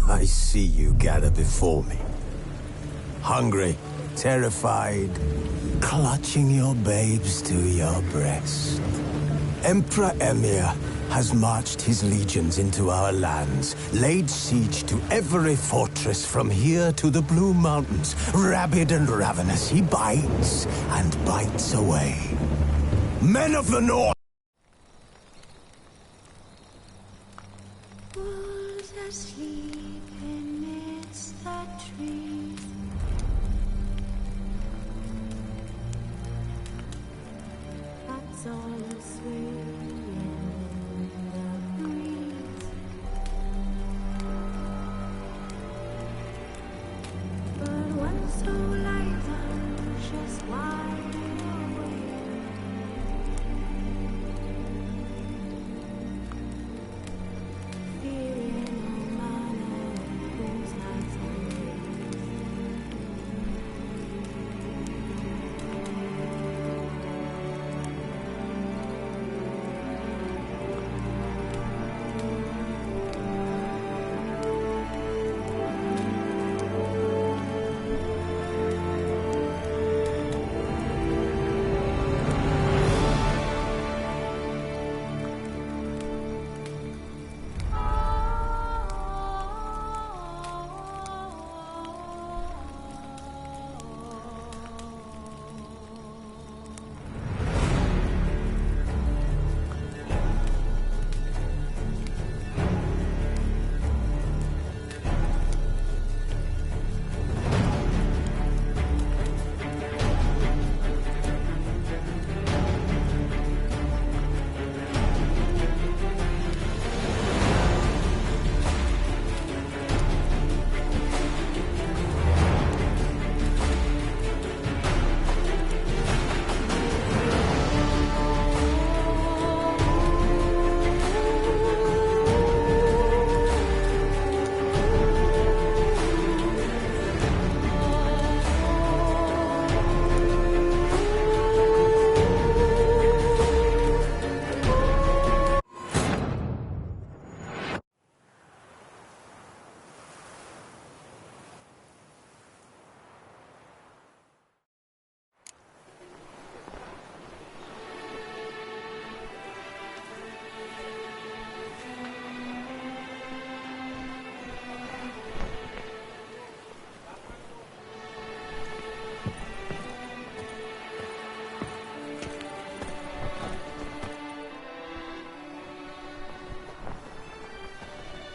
I see you gather before me. Hungry, terrified, clutching your babes to your breast. Emperor Emhyr has marched his legions into our lands, laid siege to every fortress from here to the Blue Mountains. Rabid and ravenous, he bites and bites away. Men of the North! Wolves asleep amidst the trees. That's all swaying in the breeze. But one so light just wide awake.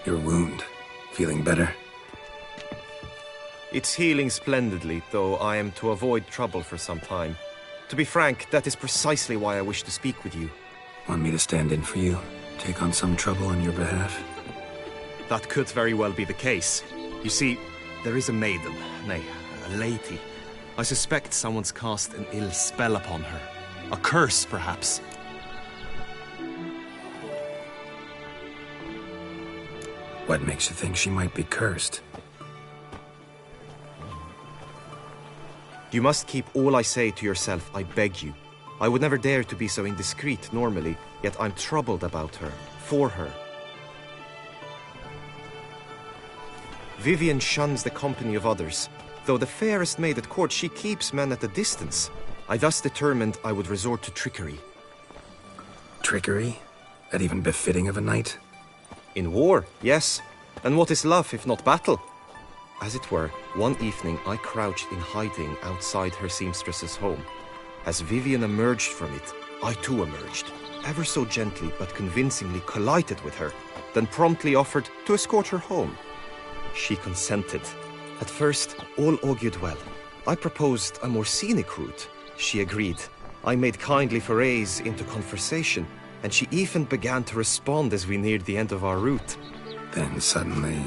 Your wound. Feeling better? It's healing splendidly, though I am to avoid trouble for some time. To be frank, that is precisely why I wish to speak with you. Want me to stand in for you? Take on some trouble on your behalf? That could very well be the case. You see, there is a maiden, nay, a lady. I suspect someone's cast an ill spell upon her. A curse, perhaps. What makes you think she might be cursed? You must keep all I say to yourself, I beg you. I would never dare to be so indiscreet normally, yet I'm troubled about her, for her. Vivienne shuns the company of others. Though the fairest maid at court, she keeps men at a distance. I thus determined I would resort to trickery. Trickery? That even befitting of a knight? In war, yes. And what is love if not battle? As it were, one evening I crouched in hiding outside her seamstress's home. As Vivienne emerged from it, I too emerged. Ever so gently but convincingly collided with her, then promptly offered to escort her home. She consented. At first, all augured well. I proposed a more scenic route. She agreed. I made kindly forays into conversation, and she even began to respond as we neared the end of our route. Then suddenly,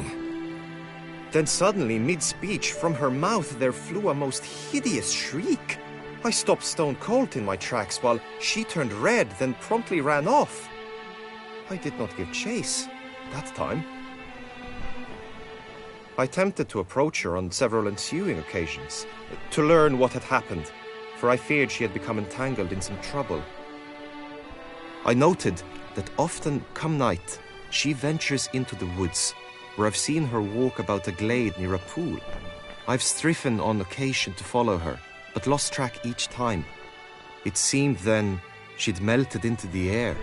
mid-speech, from her mouth there flew a most hideous shriek. I stopped stone cold in my tracks while she turned red, then promptly ran off. I did not give chase that time. I attempted to approach her on several ensuing occasions, to learn what had happened, for I feared she had become entangled in some trouble. I noted that often, come night, she ventures into the woods, where I've seen her walk about a glade near a pool. I've striven on occasion to follow her, but lost track each time. It seemed then she'd melted into the air.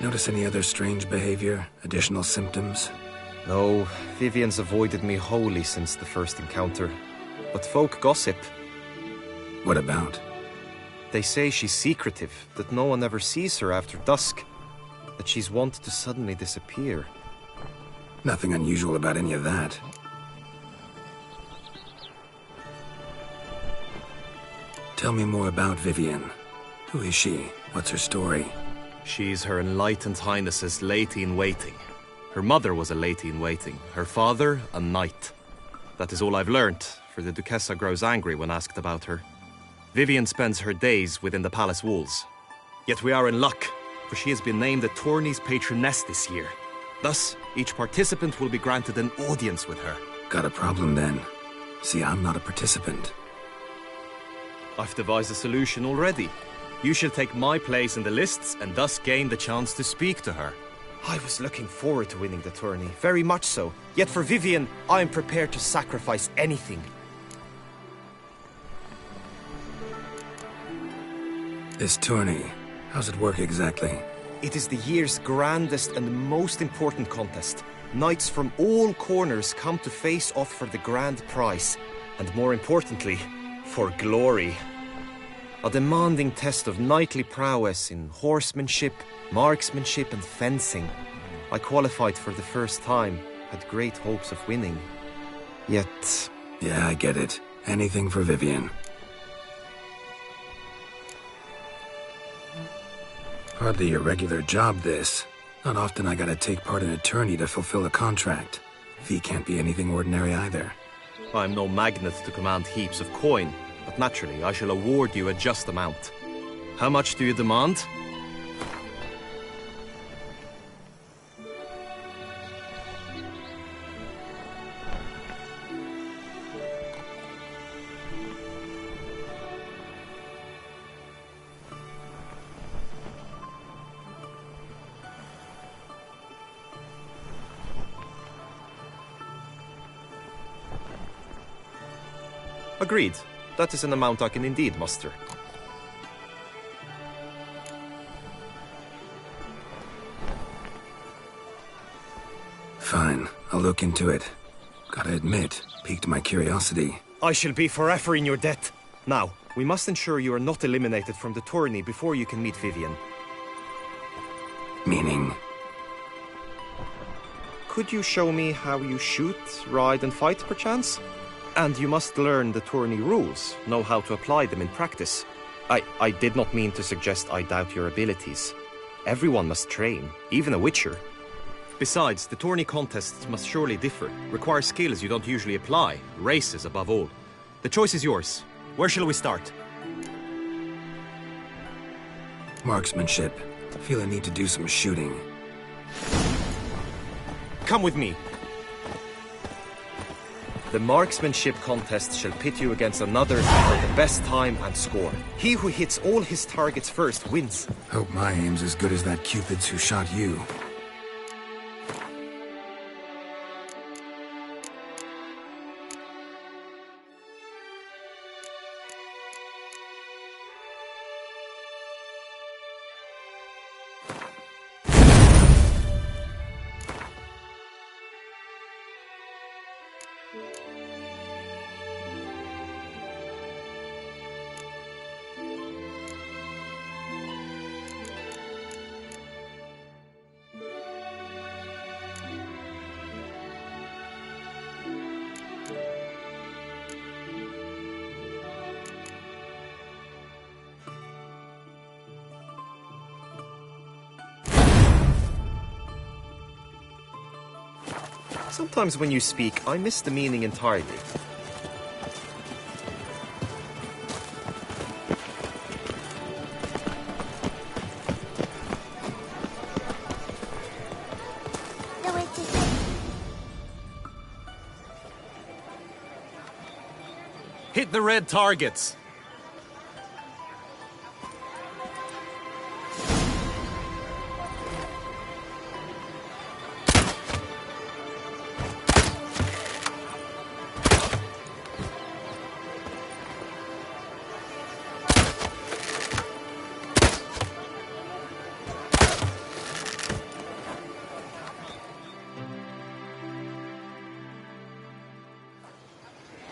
Notice any other strange behavior? Additional symptoms? No, Vivian's avoided me wholly since the first encounter. But folk gossip. What about? They say she's secretive, that no one ever sees her after dusk, that she's wont to suddenly disappear. Nothing unusual about any of that. Tell me more about Vivian. Who is she? What's her story? She's Her Enlightened Highness's lady-in-waiting. Her mother was a lady-in-waiting, her father a knight. That is all I've learnt, for the Duchessa grows angry when asked about her. Vivian spends her days within the palace walls. Yet we are in luck, for she has been named the tourney's patroness this year. Thus, each participant will be granted an audience with her. Got a problem then. See, I'm not a participant. I've devised a solution already. You shall take my place in the lists and thus gain the chance to speak to her. I was looking forward to winning the tourney, very much so. Yet for Vivian, I am prepared to sacrifice anything. This tourney, how's it work exactly? It is the year's grandest and most important contest. Knights from all corners come to face off for the grand prize. And more importantly, for glory. A demanding test of knightly prowess in horsemanship, marksmanship and fencing. I qualified for the first time, had great hopes of winning. Yet... Yeah, I get it. Anything for Vivian. Hardly a regular job, this. Not often I gotta take part in a tourney to fulfill a contract. Fee can't be anything ordinary either. I'm no magnet to command heaps of coin, but naturally I shall award you a just amount. How much do you demand? Agreed. That is an amount I can indeed muster. Fine, I'll look into it. Gotta admit, piqued my curiosity. I shall be forever in your debt. Now, we must ensure you are not eliminated from the tourney before you can meet Vivian. Meaning? Could you show me how you shoot, ride and fight, perchance? And you must learn the tourney rules, know how to apply them in practice. I did not mean to suggest I doubt your abilities. Everyone must train, even a witcher. Besides, the tourney contests must surely differ, require skills you don't usually apply, races above all. The choice is yours. Where shall we start? Marksmanship. Feel a need to do some shooting. Come with me. The marksmanship contest shall pit you against another for the best time and score. He who hits all his targets first wins. Hope my aim's as good as that Cupid's who shot you. Sometimes when you speak, I miss the meaning entirely. Hit the red targets.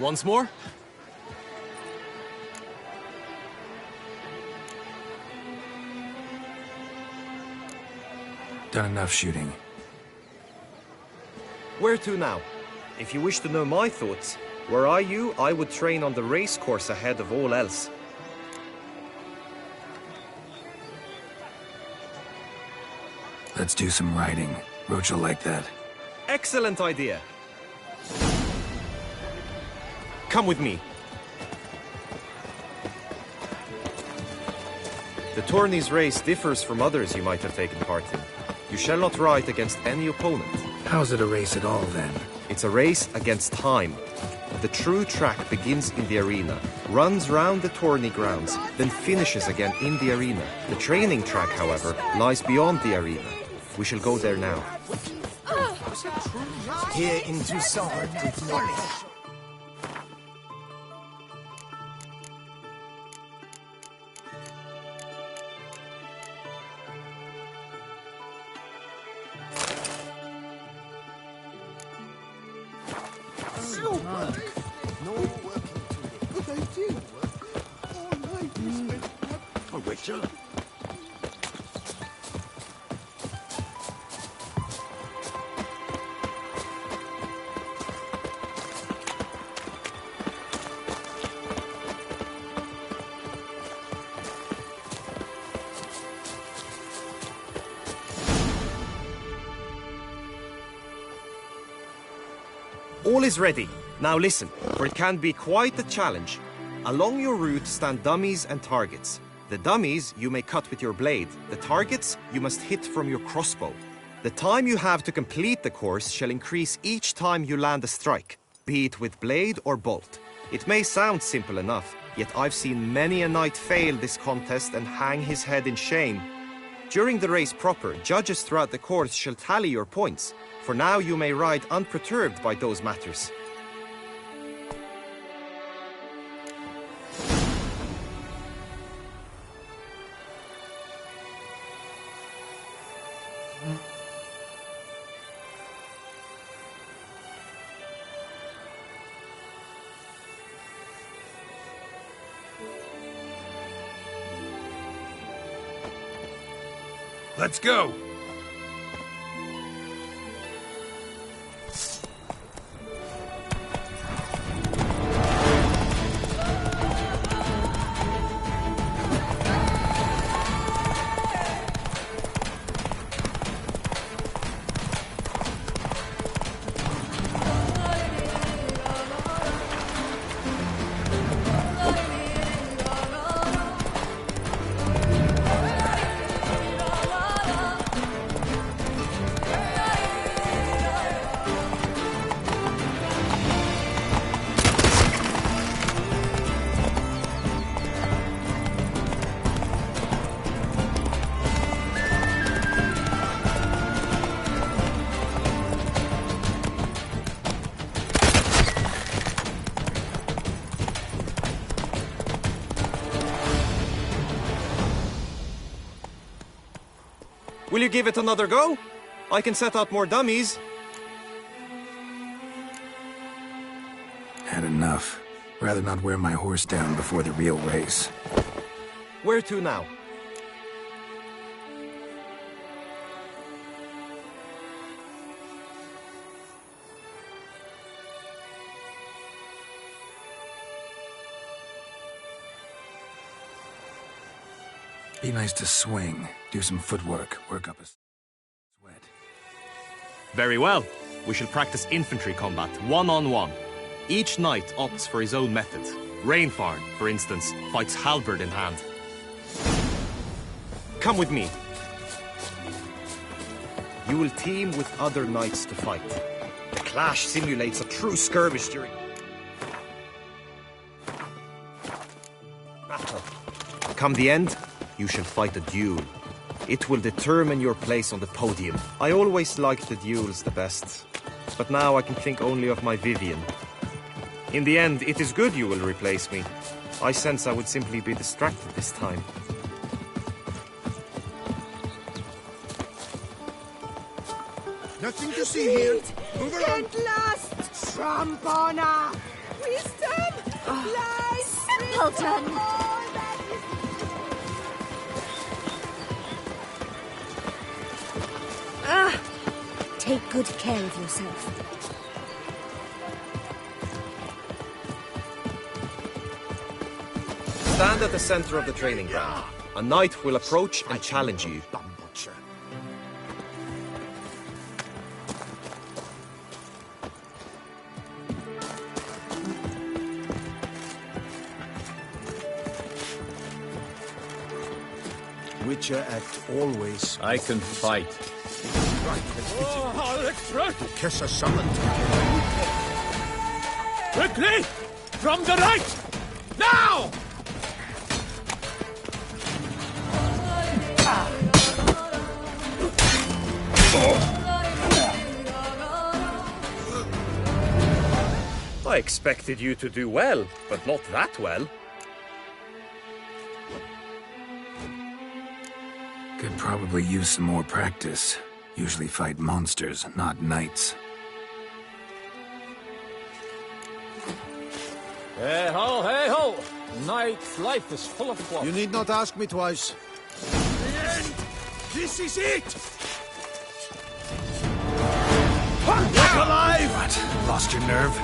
Once more? Done enough shooting. Where to now? If you wish to know my thoughts, were I you, I would train on the race course ahead of all else. Let's do some riding. Roach will like that. Excellent idea. Come with me. The tourney's race differs from others you might have taken part in. You shall not ride against any opponent. How's it a race at all, then? It's a race against time. The true track begins in the arena, runs round the tourney grounds, then finishes again in the arena. The training track, however, lies beyond the arena. We shall go there now. Here in Toussaint, good morning. All is ready. Now listen, for it can be quite a challenge. Along your route stand dummies and targets. The dummies you may cut with your blade. The targets you must hit from your crossbow. The time you have to complete the course shall increase each time you land a strike, be it with blade or bolt. It may sound simple enough, yet I've seen many a knight fail this contest and hang his head in shame. During the race proper, judges throughout the course shall tally your points. For now you may ride unperturbed by those matters. Let's go! Will you give it another go? I can set out more dummies. Had enough. Rather not wear my horse down before the real race. Where to now? Be nice to swing, do some footwork, work up a sweat. Very well. We shall practice infantry combat, one-on-one. Each knight opts for his own method. Rainfarn, for instance, fights halberd in hand. Come with me. You will team with other knights to fight. The clash simulates a true skirmish during battle. Come the end, you shall fight a duel. It will determine your place on the podium. I always liked the duels the best, but now I can think only of my Vivian. In the end, it is good you will replace me. I sense I would simply be distracted this time. Nothing to see here. Move along. Get lost! Trombona! We Simpleton! Take good care of yourself. Stand at the center of the training ground. A knight will approach and challenge you. Witcher act always. I can fight. Kiss a summoned. Quickly! From the right! Now! I expected you to do well, but not that well. Could probably use some more practice. Usually fight monsters, not knights. Hey ho, hey ho! Knight's life is full of flaws. You need not ask me twice. The end! This is it! Alive! What? Lost your nerve?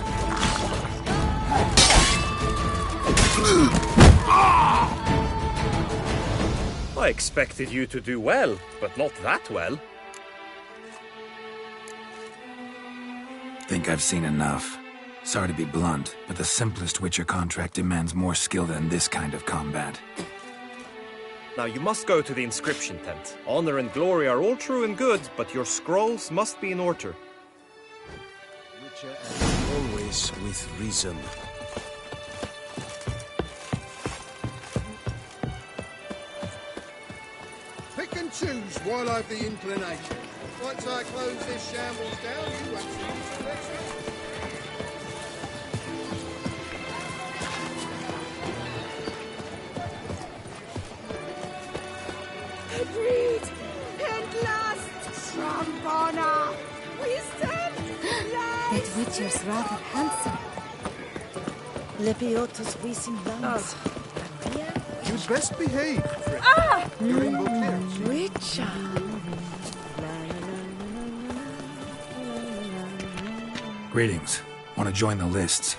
I expected you to do well, but not that well. Think I've seen enough. Sorry to be blunt, but the simplest Witcher contract demands more skill than this kind of combat. Now you must go to the inscription tent. Honor and glory are all true and good, but your scrolls must be in order. Witcher act always with reason. Pick and choose while I've the inclination. Once I close this shambles down, you won't see me selection. Agreed! At last! Trombona! Wisdom! That Witcher's rather handsome. Lepiotus visum lanus. You'd best behave, friend. You're invoked here. Witcher! Greetings. Want to join the lists?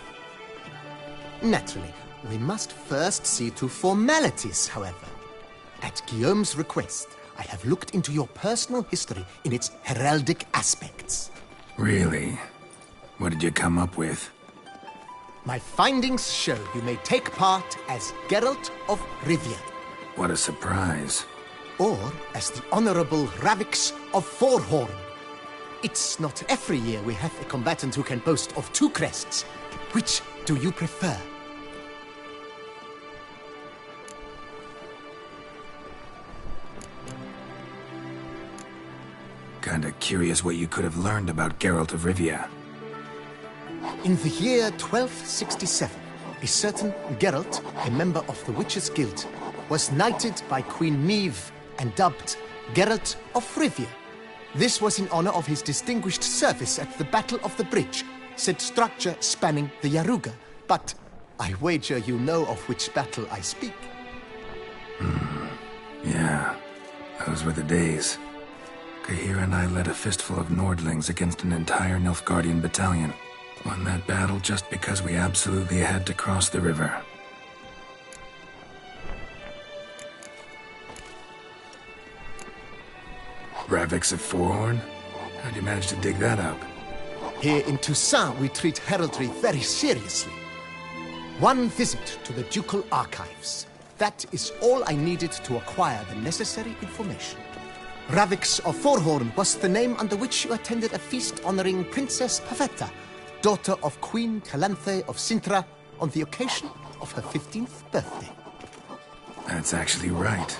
Naturally, we must first see to formalities, however. At Guillaume's request, I have looked into your personal history in its heraldic aspects. Really? What did you come up with? My findings show you may take part as Geralt of Rivia, What a surprise. or as the Honorable Ravix of Forhorn. It's not every year we have a combatant who can boast of two crests. Which do you prefer? Kinda curious what you could have learned about Geralt of Rivia. In the year 1267, a certain Geralt, a member of the Witches' Guild, was knighted by Queen Meve and dubbed Geralt of Rivia. This was in honor of his distinguished service at the Battle of the Bridge, said structure spanning the Yaruga. But I wager you know of which battle I speak. Yeah, those were the days. Kahira and I led a fistful of Nordlings against an entire Nilfgaardian battalion. Won that battle just because we absolutely had to cross the river. Ravix of Forhorn? How'd you manage to dig that up? Here in Toussaint, we treat heraldry very seriously. One visit to the Ducal Archives. That is all I needed to acquire the necessary information. Ravix of Forhorn was the name under which you attended a feast honoring Princess Pavetta, daughter of Queen Calanthe of Sintra, on the occasion of her 15th birthday. That's actually right.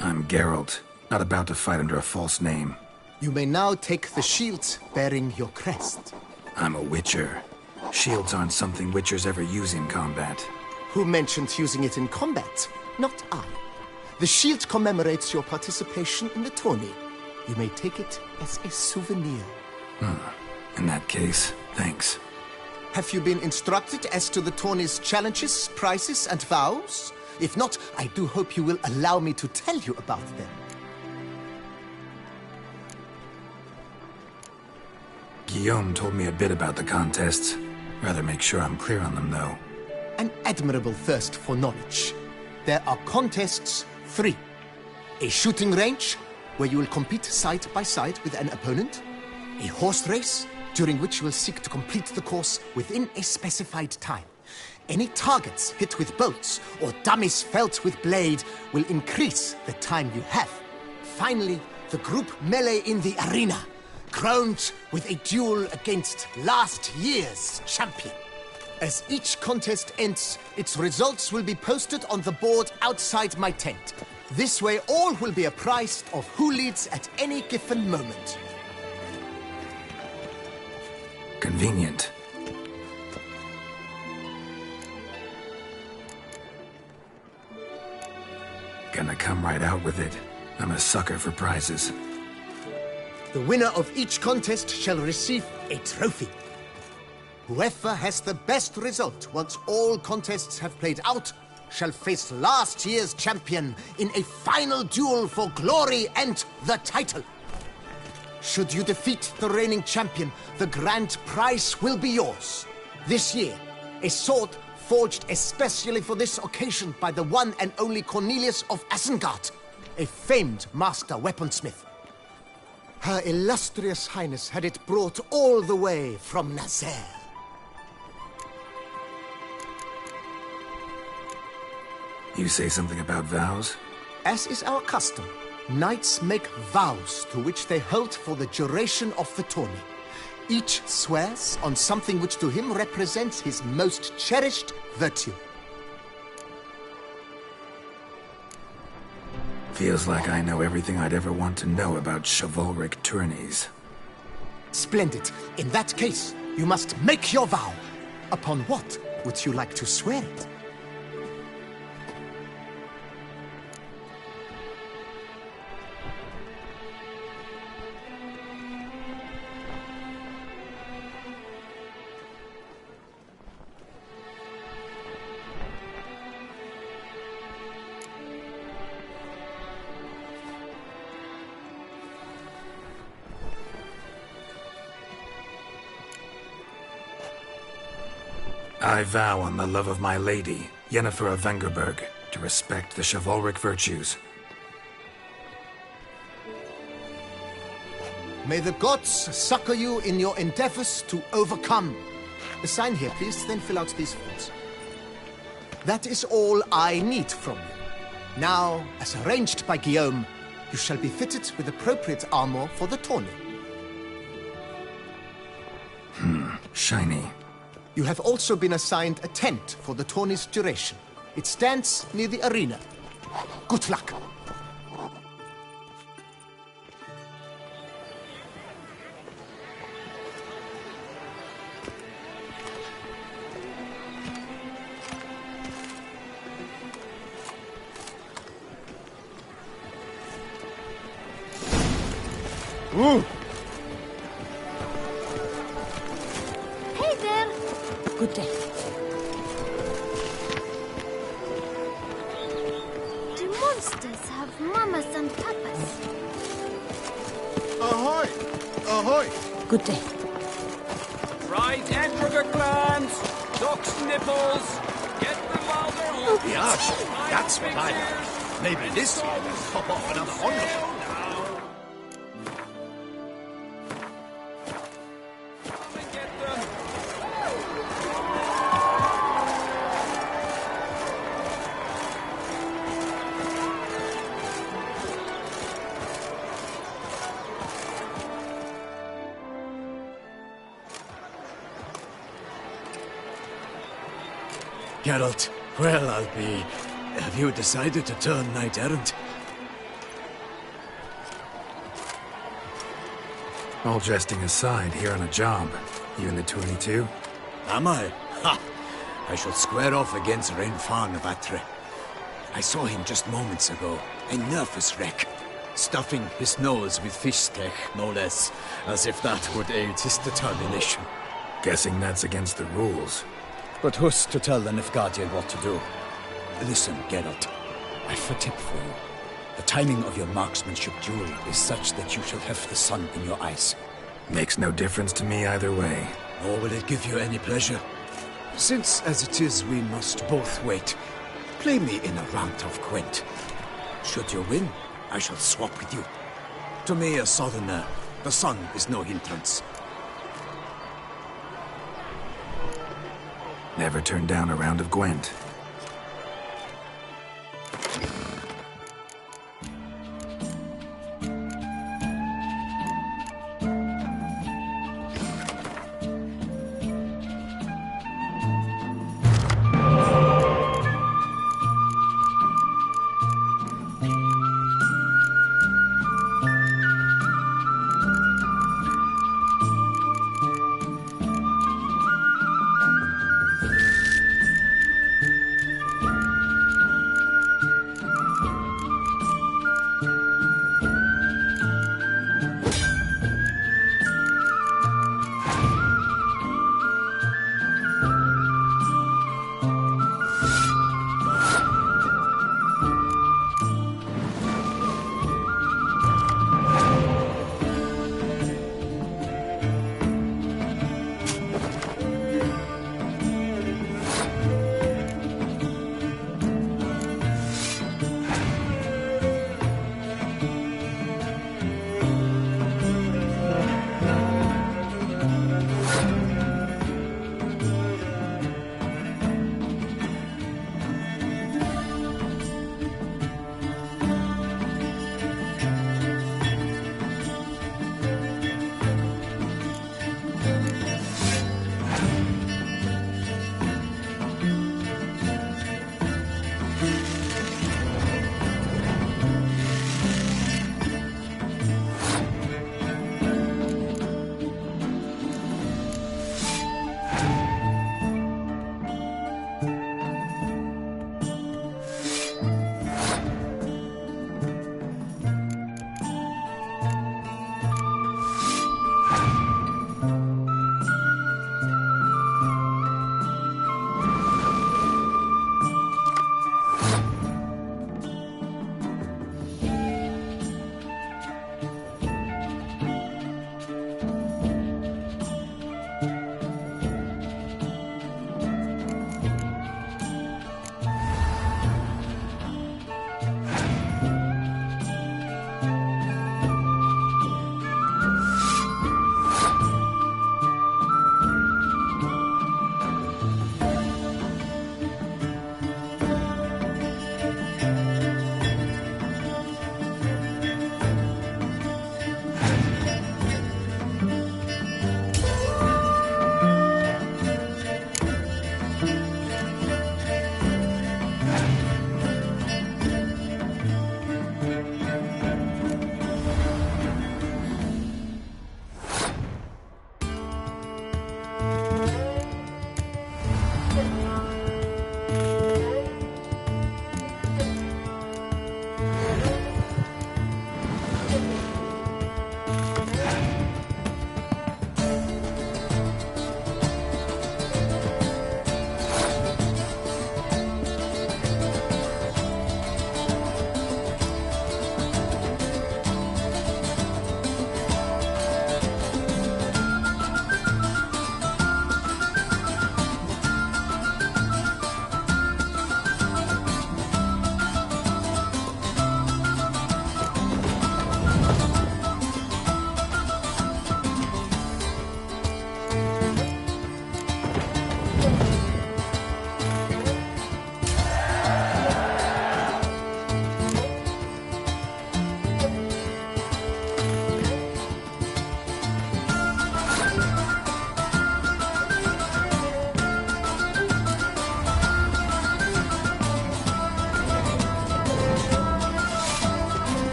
I'm Geralt, not about to fight under a false name. You may now take the shield bearing your crest. I'm a Witcher. Shields aren't something Witchers ever use in combat. Who mentioned using it in combat? Not I. The shield commemorates your participation in the tourney. You may take it as a souvenir. In that case, thanks. Have you been instructed as to the tourney's challenges, prizes, and vows? If not, I do hope you will allow me to tell you about them. Guillaume told me a bit about the contests. Rather make sure I'm clear on them, though. An admirable thirst for knowledge. There are contests 3. A shooting range, where you will compete side by side with an opponent. A horse race, during which you will seek to complete the course within a specified time. Any targets hit with bolts or dummies felt with blade will increase the time you have. Finally, the group melee in the arena, crowned with a duel against last year's champion. As each contest ends, its results will be posted on the board outside my tent. This way, all will be apprised of who leads at any given moment. Convenient. Gonna come right out with it. I'm a sucker for prizes. The winner of each contest shall receive a trophy. Whoever has the best result once all contests have played out shall face last year's champion in a final duel for glory and the title. Should you defeat the reigning champion, the grand prize will be yours. This year, a sword forged especially for this occasion by the one and only Cornelius of Isengard, a famed master weaponsmith. Her illustrious highness had it brought all the way from Nazaire. You say something about vows? As is our custom, knights make vows to which they hold for the duration of the tourney. Each swears on something which to him represents his most cherished virtue. Feels like I know everything I'd ever want to know about chivalric tourneys. Splendid. In that case, you must make your vow. Upon what would you like to swear it? I vow on the love of my lady, Yennefer of Vengerberg, to respect the chivalric virtues. May the gods succor you in your endeavors to overcome. Sign here, please, then fill out these forms. That is all I need from you. Now, as arranged by Guillaume, you shall be fitted with appropriate armor for the tourney. Shiny. You have also been assigned a tent for the tourney's duration. It stands near the arena. Good luck. Hey there! Good day. Do monsters have mamas and papas? Ahoy! Ahoy! Good day. Right, Edinburgh clans, ducks nipples, get the louder. Yeah, that's what I like. Maybe this year we'll pop off another onlooker. Geralt, well, I'll be... Have you decided to turn knight-errant? All jesting aside, here on a job. You in the 22? Am I? Ha! I shall square off against Renfan of Atre. I saw him just moments ago, a nervous wreck, stuffing his nose with fish steak, no less, as if that would aid his determination. Guessing that's against the rules. But who's to tell the Nilfgaardian what to do? Listen, Geralt, I've a tip for you. The timing of your marksmanship duel is such that you shall have the sun in your eyes. Makes no difference to me either way. Nor will it give you any pleasure. Since, as it is, we must both wait, play me in a round of Gwent. Should you win, I shall swap with you. To me, a southerner, the sun is no hindrance. Never turn down a round of Gwent.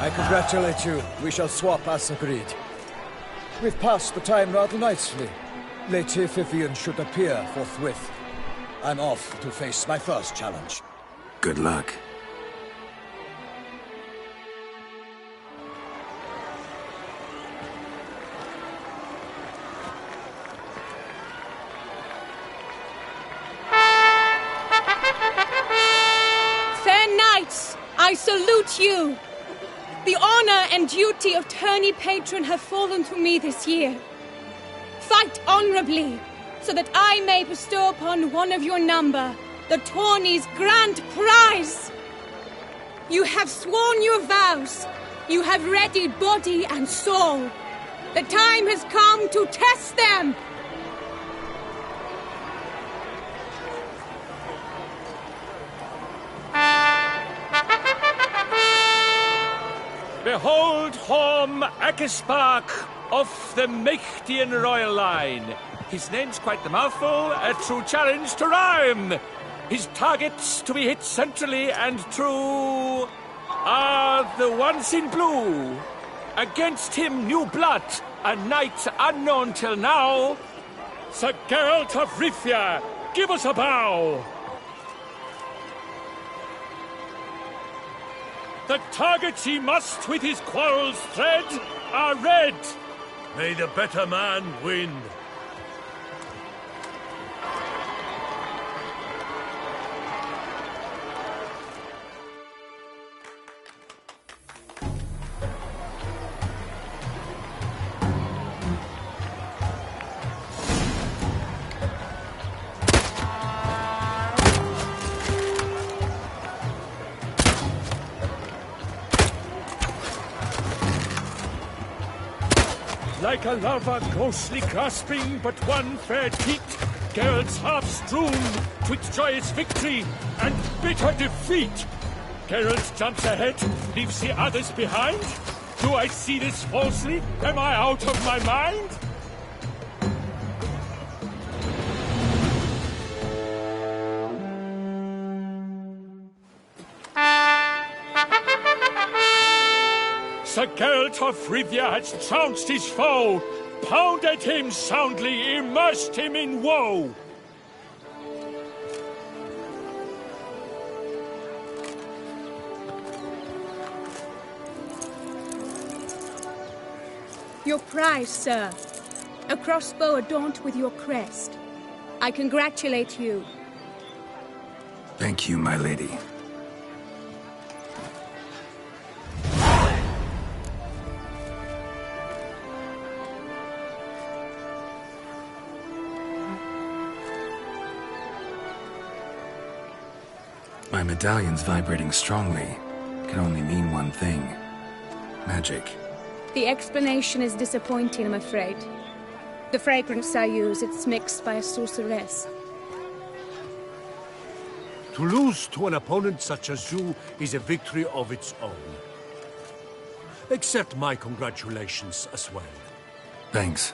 I congratulate you. We shall swap as agreed. We've passed the time rather nicely. Lady Vivian should appear forthwith. I'm off to face my first challenge. Good luck. Fair knights, I salute you. The honor and duty of tourney patron have fallen to me this year. Fight honorably, so that I may bestow upon one of your number the tourney's grand prize. You have sworn your vows. You have readied body and soul. The time has come to test them. Behold Horm Akispark of the Mechtian royal line. His name's quite the mouthful, a true challenge to rhyme. His targets to be hit centrally and true are the ones in blue. Against him new blood, a knight unknown till now. Sir Geralt of Rivia, give us a bow. The targets he must with his quarrels thread are red. May the better man win. Like a larva ghostly grasping but one fair teat, Geralt's half strewn, twixt joyous victory and bitter defeat. Geralt jumps ahead, leaves the others behind. Do I see this falsely? Am I out of my mind? Sir Geralt of Rivia has trounced his foe, pounded him soundly, immersed him in woe. Your prize, sir. A crossbow adorned with your crest. I congratulate you. Thank you, my lady. My medallion's vibrating strongly. Can only mean one thing. Magic. The explanation is disappointing, I'm afraid. The fragrance I use, it's mixed by a sorceress. To lose to an opponent such as you is a victory of its own. Accept my congratulations as well. Thanks.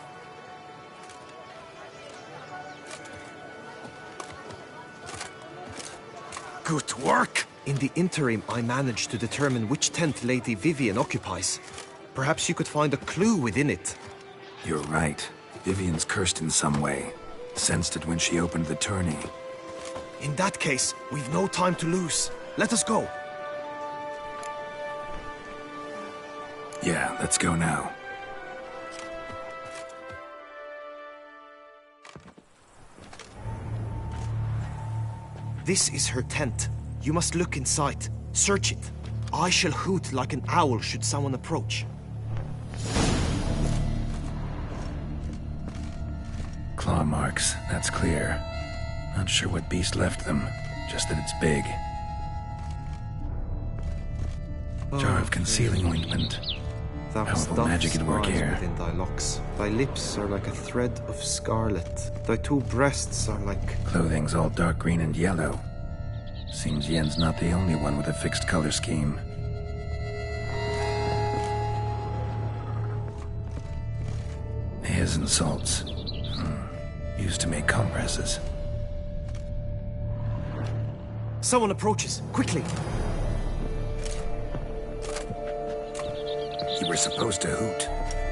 Good work! In the interim, I managed to determine which tent Lady Vivian occupies. Perhaps you could find a clue within it. You're right. Vivian's cursed in some way. Sensed it when she opened the tourney. In that case, we've no time to lose. Let us go. Yeah, let's go now. This is her tent. You must look inside. Search it. I shall hoot like an owl should someone approach. Claw marks, that's clear. Not sure what beast left them, just that it's big. Jar of concealing ointment. Powerful magic at work here. Within thy locks. Thy lips are like a thread of scarlet. Thy two breasts are like... Clothing's all dark green and yellow. Seems Yen's not the only one with a fixed color scheme. Hairs and salts. Used to make compresses. Someone approaches. Quickly! You were supposed to hoot.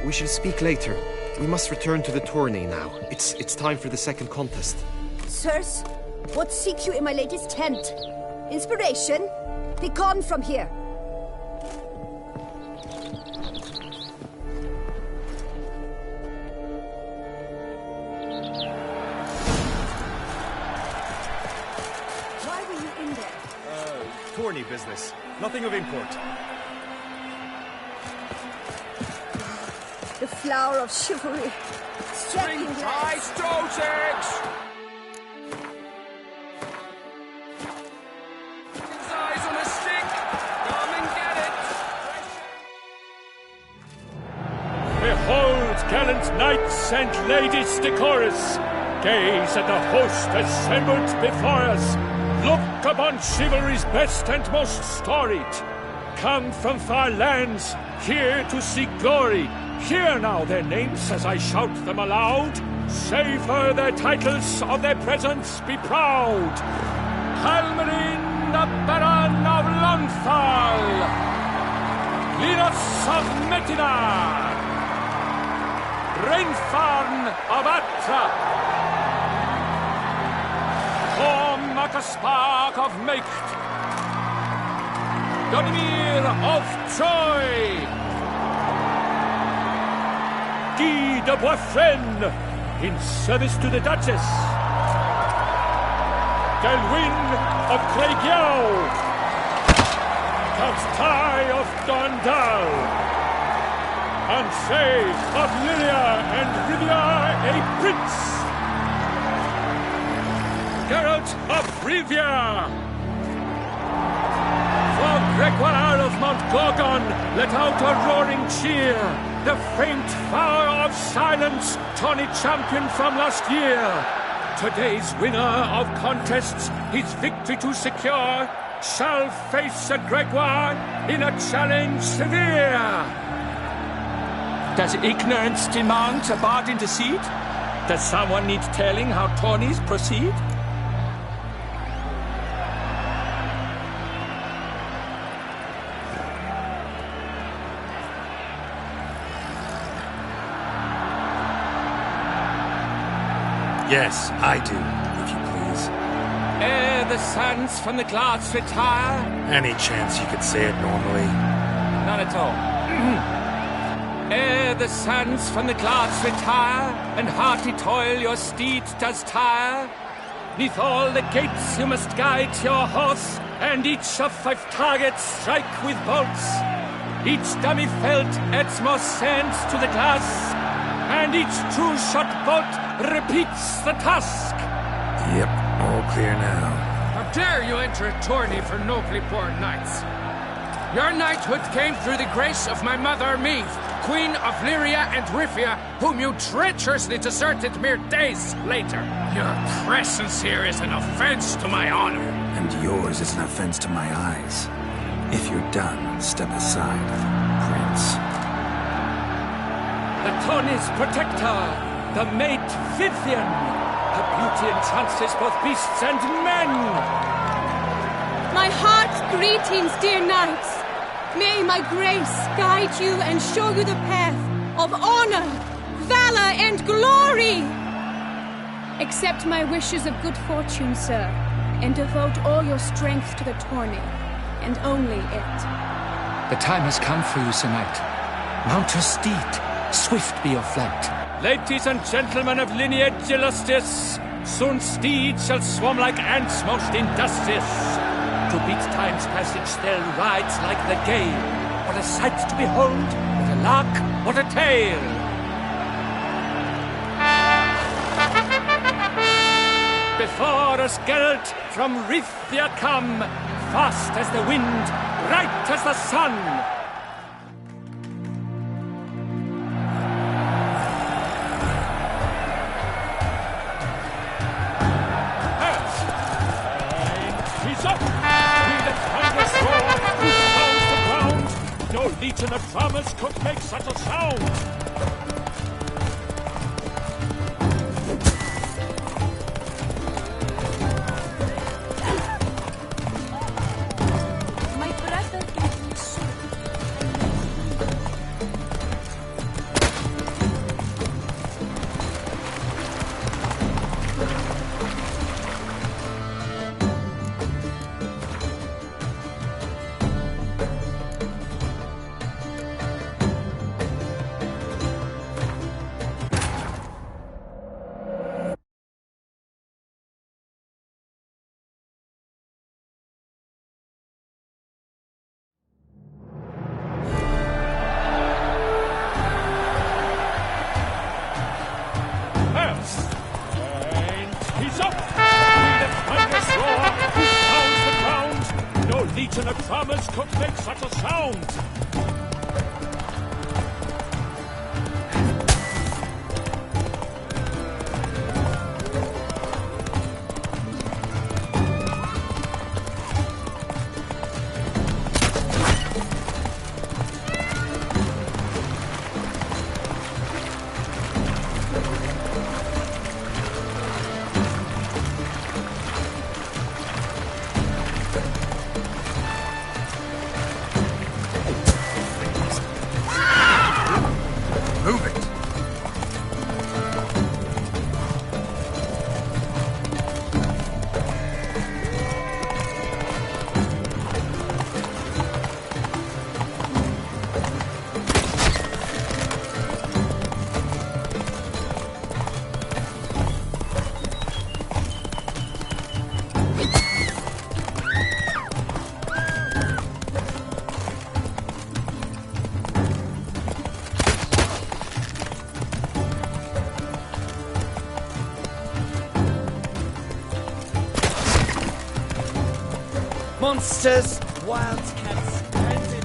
We shall speak later. We must return to the tourney now. It's time for the second contest. Sirs, what seek you in my lady's tent? Inspiration? Be gone from here. Why were you in there? Tourney business. Nothing of import. The flower of chivalry. Striking High Stosix! His eyes on a stick! Come and get it! Behold, gallant knights and ladies decorous! Gaze at the host assembled before us! Look upon chivalry's best and most storied! Come from far lands, here to seek glory! Hear now their names as I shout them aloud. Savor their titles, of their presence be proud. Halmarin, the Baron of Lonthal. Linos of Metina. Rainfarn of Atra. Thorm Akaspark of Meicht. Donimir of Troy. Guy de Boisfren, in service to the Duchess. Galwin of Craigyow. Count Tai of Dondal. Anshay of Lyria and Rivia a prince. Geralt of Rivia. For Gregoire of Mount Gorgon, let out a roaring cheer. The faint flower of silence, tourney champion from last year. Today's winner of contests, his victory to secure, shall face a Gregoire in a challenge severe. Does ignorance demand a bard intercede? Does someone need telling how tourneys proceed? Yes, I do, if you please. Ere the sands from the glass retire. Any chance you could say it normally? None at all. Ere the sands from the glass retire, and hearty toil your steed does tire, neath all the gates you must guide your horse, and each of 5 targets strike with bolts. Each dummy felt adds more sands to the glass, and each true-shot bolt repeats the task. Yep, all clear now. How dare you enter a tourney for nobly born knights? Your knighthood came through the grace of my mother Meve, Queen of Lyria and Rivia, whom you treacherously deserted mere days later. Your presence here is an offense to my honor. And yours is an offense to my eyes. If you're done, step aside, Prince. The tourney's protector, the mate Vivian. Her beauty entrances both beasts and men. My heart's greetings, dear knights. May my grace guide you and show you the path of honor, valor, and glory. Accept my wishes of good fortune, sir, and devote all your strength to the tourney, and only it. The time has come for you, Sir Knight. Mount your steed. Swift be your flight. Ladies and gentlemen of lineage illustrious, soon steeds shall swarm like ants most industrious. To beat time's passage they'll ride like the gale. What a sight to behold, what a lark, what a tale! Before us Geralt from Rithia come, fast as the wind, bright as the sun. He's up! We let thunder soar, who pounds the ground? No legion of drummers could make such a sound. Legion of drummers could make such a sound! Monsters, wildcats, bandits.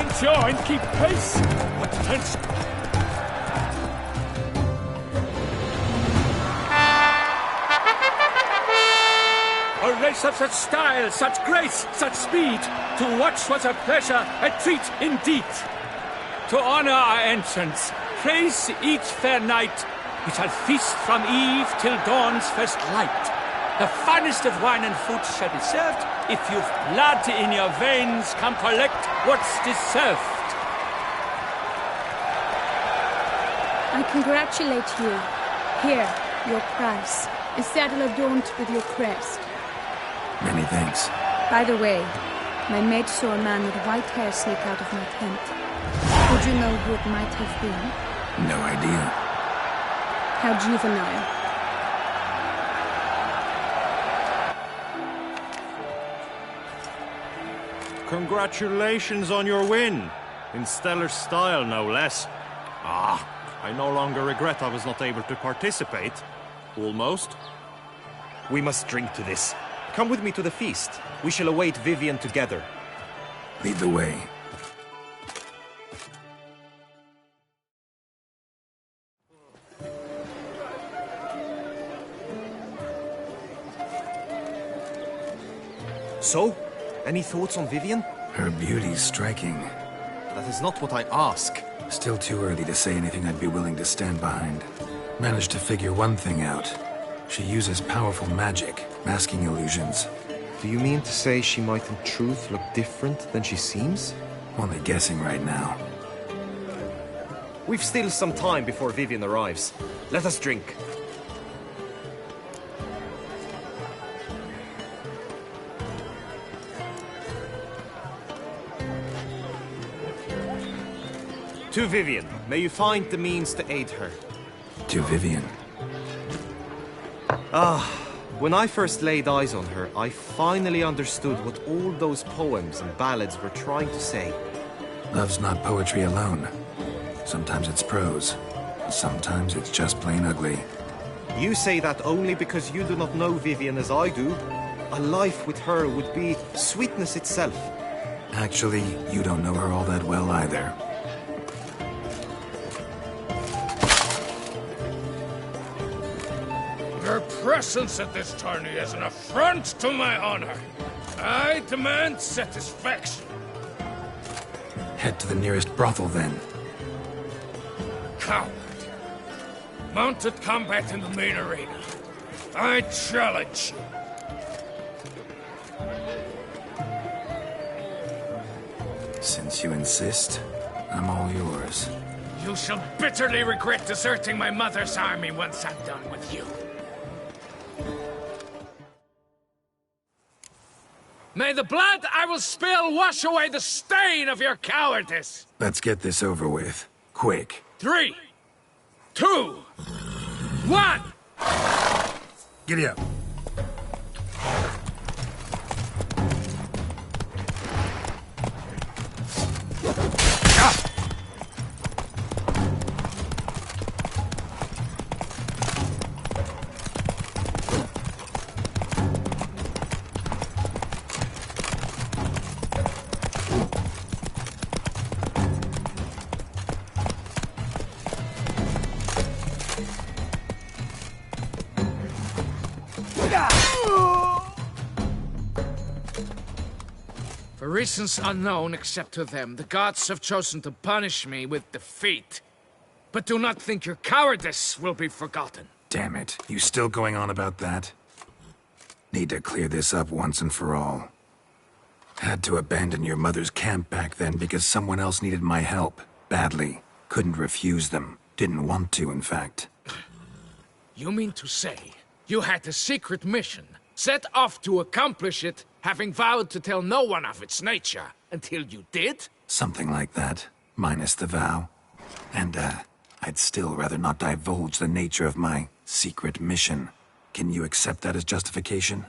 endure and keep pace. What tense... A race of such style, such grace, such speed. To watch was a pleasure, a treat indeed. To honor our entrance, praise each fair night. We shall feast from eve till dawn's first light. The finest of wine and food shall be served. If you've blood in your veins, come collect what's deserved. I congratulate you. Here, your prize. A saddle adorned with your crest. Many thanks. By the way, my maid saw a man with white hair sneak out of my tent. Would you know who it might have been? No idea. How juvenile. Congratulations on your win. In stellar style, no less. I no longer regret I was not able to participate. Almost. We must drink to this. Come with me to the feast. We shall await Vivian together. Lead the way. So, any thoughts on Vivian? Her beauty's striking. That is not what I ask. Still too early to say anything I'd be willing to stand behind. Managed to figure one thing out. She uses powerful magic, masking illusions. Do you mean to say she might in truth look different than she seems? Only guessing right now. We've still some time before Vivian arrives. Let us drink. To Vivian, may you find the means to aid her. To Vivian. When I first laid eyes on her, I finally understood what all those poems and ballads were trying to say. Love's not poetry alone. Sometimes it's prose. Sometimes it's just plain ugly. You say that only because you do not know Vivian as I do. A life with her would be sweetness itself. Actually, you don't know her all that well either. Your presence at this tourney is an affront to my honor. I demand satisfaction. Head to the nearest brothel, then. Coward. Mounted combat in the main arena. I challenge you. Since you insist, I'm all yours. You shall bitterly regret deserting my mother's army once I'm done with you. May the blood I will spill wash away the stain of your cowardice! Let's get this over with. Quick. 3, 2, 1! Giddy up. For reasons unknown except to them, the gods have chosen to punish me with defeat. But do not think your cowardice will be forgotten. Damn it. You still going on about that? Need to clear this up once and for all. Had to abandon your mother's camp back then because someone else needed my help. Badly. Couldn't refuse them. Didn't want to, in fact. You mean to say you had a secret mission, set off to accomplish it, having vowed to tell no one of its nature, until you did? Something like that. Minus the vow. And, I'd still rather not divulge the nature of my secret mission. Can you accept that as justification?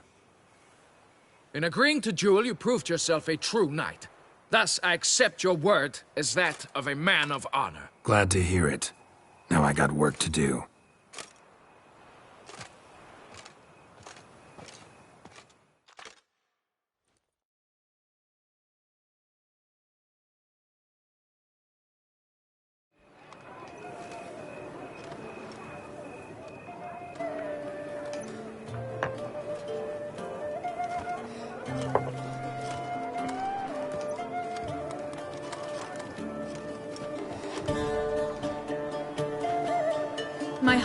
In agreeing to duel, you proved yourself a true knight. Thus, I accept your word as that of a man of honor. Glad to hear it. Now I got work to do.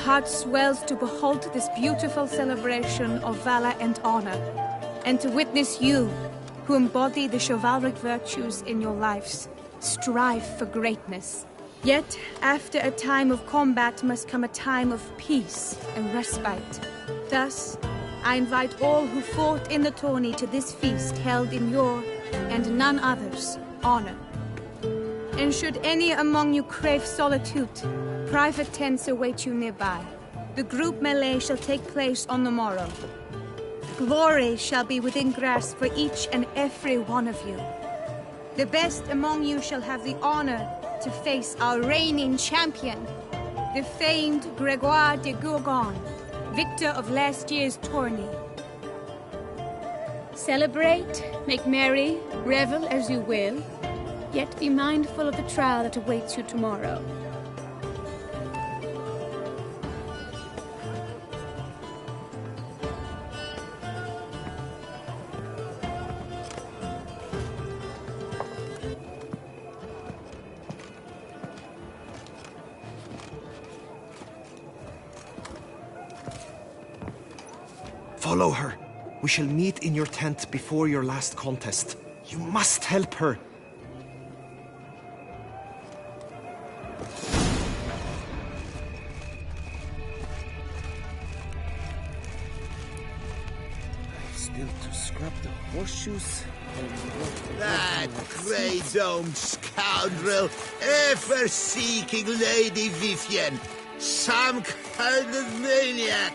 heart swells to behold this beautiful celebration of valor and honor, and to witness you, who embody the chivalric virtues in your lives, strive for greatness. Yet, after a time of combat must come a time of peace and respite. Thus, I invite all who fought in the tourney to this feast held in your, and none other's, honor. And should any among you crave solitude, private tents await you nearby. The group melee shall take place on the morrow. Glory shall be within grasp for each and every one of you. The best among you shall have the honor to face our reigning champion, the famed Gregoire de Gourgon, victor of last year's tourney. Celebrate, make merry, revel as you will, yet be mindful of the trial that awaits you tomorrow. Follow her. We shall meet in your tent before your last contest. You must help her. Still to scrub the horseshoes. That grey-domed scoundrel, ever seeking Lady Vivienne. Some kind of maniac.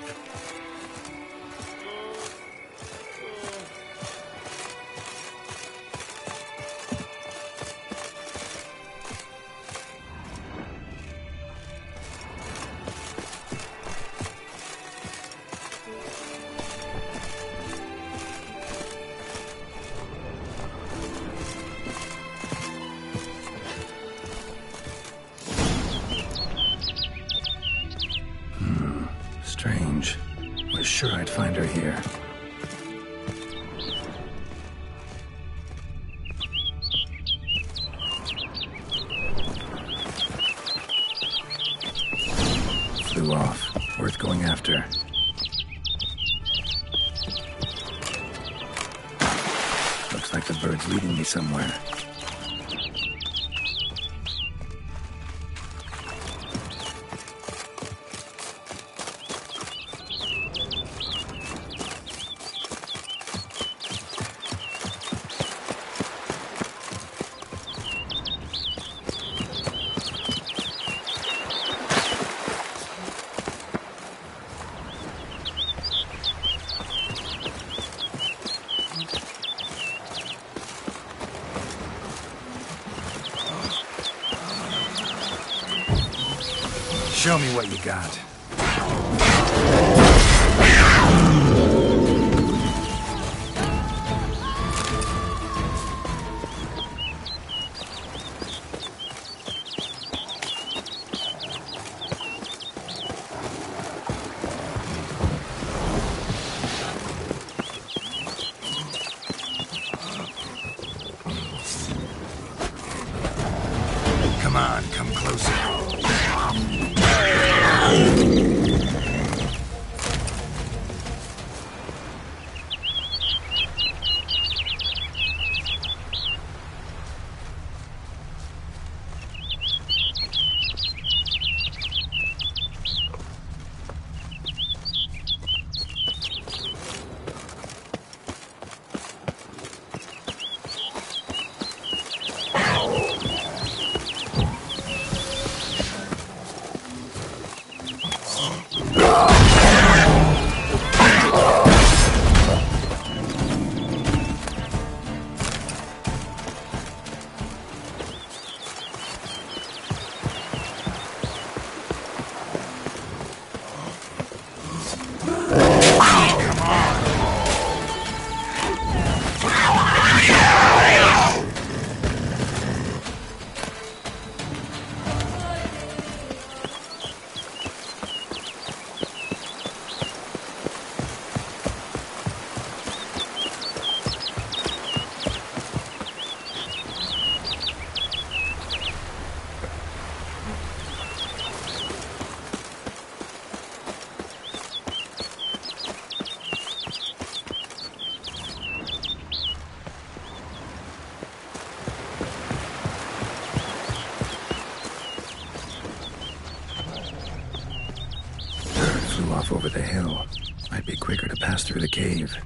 Strange. Was sure I'd find her here. Flew off. Worth going after. Looks like the bird's leading me somewhere. Show me what you got. Come on, come closer. over the hill. Might be quicker to pass through the cave.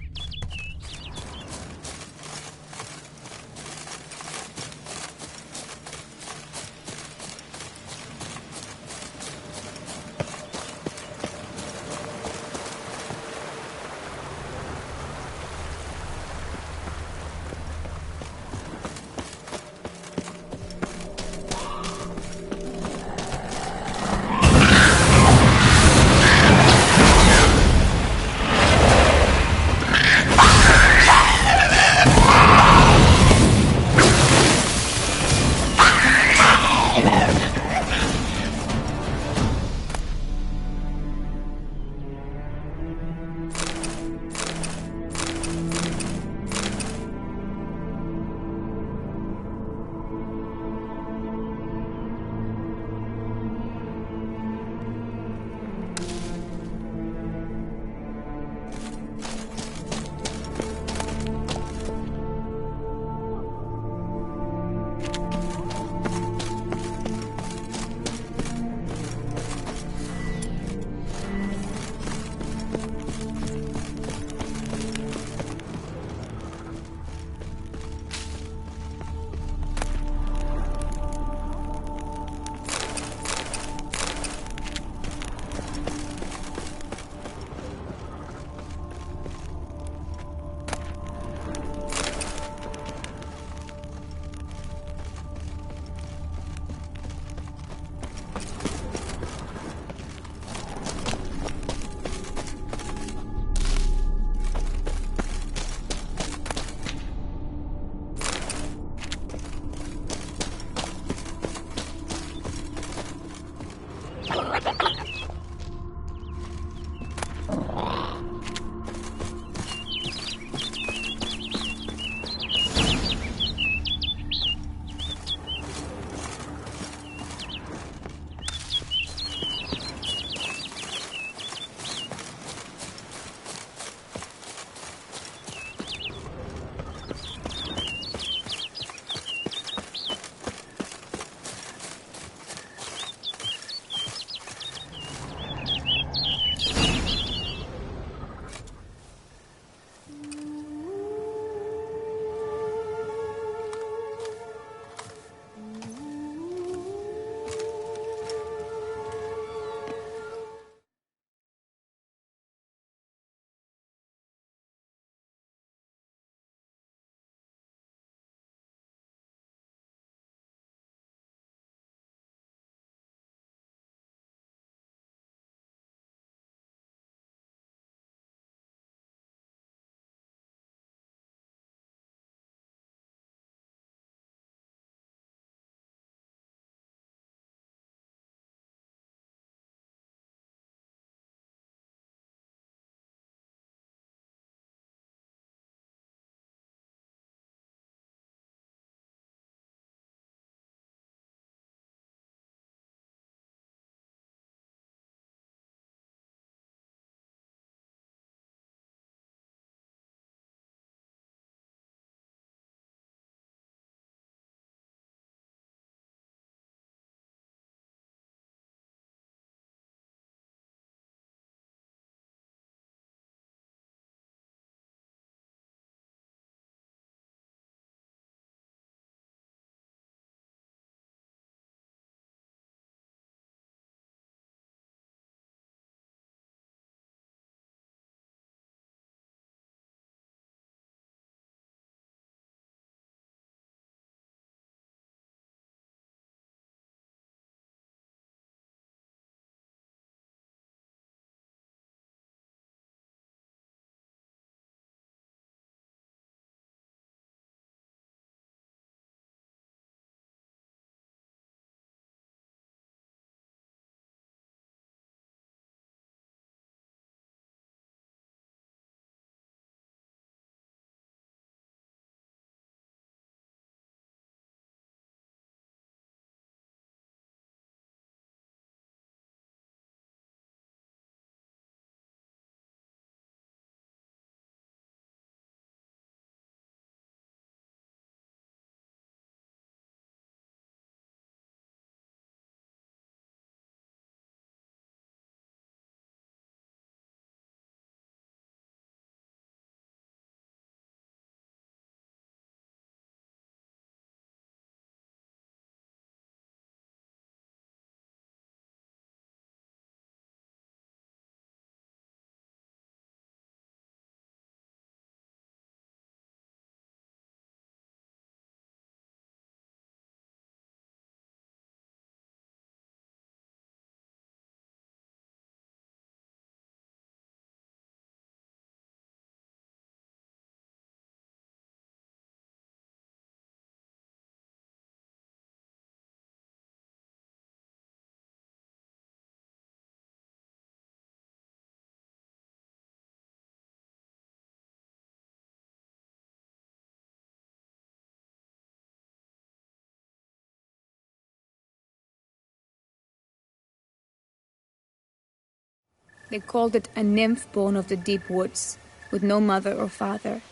They called it a nymph born of the deep woods, with no mother or father.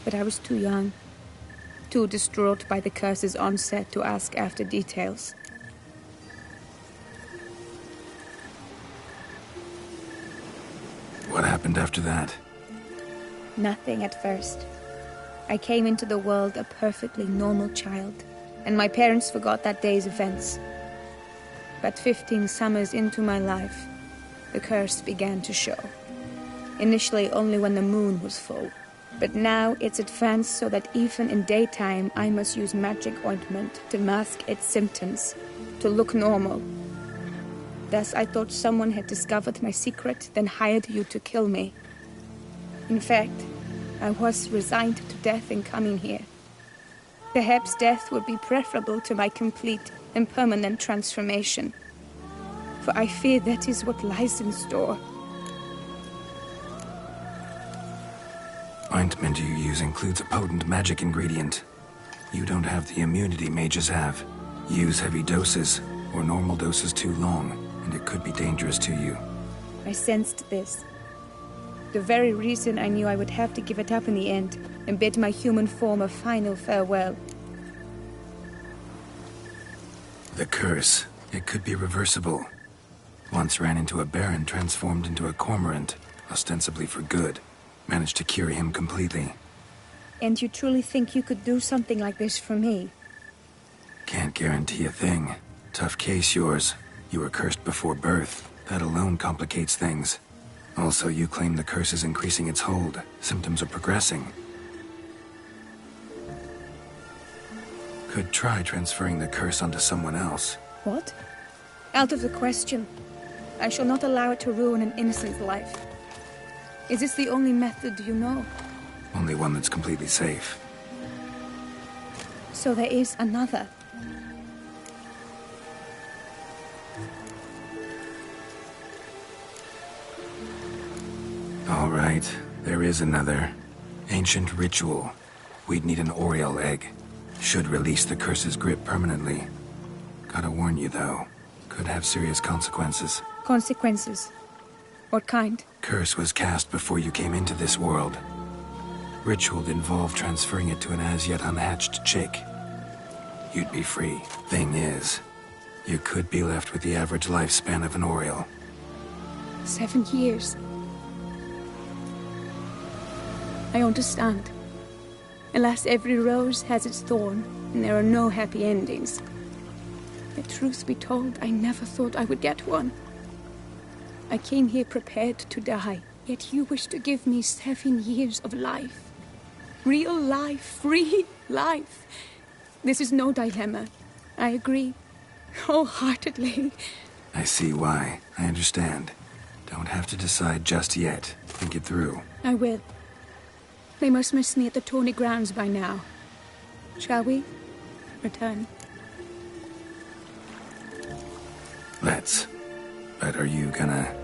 But I was too young, too distraught by the curse's onset to ask after details. What happened after that? Nothing at first. I came into the world a perfectly normal child, and my parents forgot that day's events. But 15 summers into my life, the curse began to show. Initially only when the moon was full, but now it's advanced so that even in daytime I must use magic ointment to mask its symptoms, to look normal. Thus I thought someone had discovered my secret, then hired you to kill me. In fact, I was resigned to death in coming here. Perhaps death would be preferable to my complete and permanent transformation. For I fear that is what lies in store. Ointment you use includes a potent magic ingredient. You don't have the immunity mages have. Use heavy doses, or normal doses too long, and it could be dangerous to you. I sensed this. The very reason I knew I would have to give it up in the end and bid my human form a final farewell. The curse. It could be reversible. Once ran into a baron transformed into a cormorant, ostensibly for good. Managed to cure him completely. And you truly think you could do something like this for me? Can't guarantee a thing. Tough case, yours. You were cursed before birth. That alone complicates things. Also, you claim the curse is increasing its hold. Symptoms are progressing. Could try transferring the curse onto someone else. What? Out of the question. I shall not allow it to ruin an innocent life. Is this the only method you know? Only one that's completely safe. So there is another. All right, there is another. Ancient ritual. We'd need an Oriel egg. Should release the curse's grip permanently. Gotta warn you, though. Could have serious consequences. Consequences? What kind? Curse was cast before you came into this world. Ritual involved transferring it to an as-yet unhatched chick. You'd be free. Thing is, you could be left with the average lifespan of an Oriel. 7 years. I understand. Alas, every rose has its thorn, and there are no happy endings. Yet truth be told, I never thought I would get one. I came here prepared to die, yet you wish to give me 7 years of life. Real life, free life. This is no dilemma. I agree, wholeheartedly. I see why. I understand. Don't have to decide just yet. Think it through. I will. They must miss me at the tourney grounds by now. Shall we return? Let's. But are you gonna...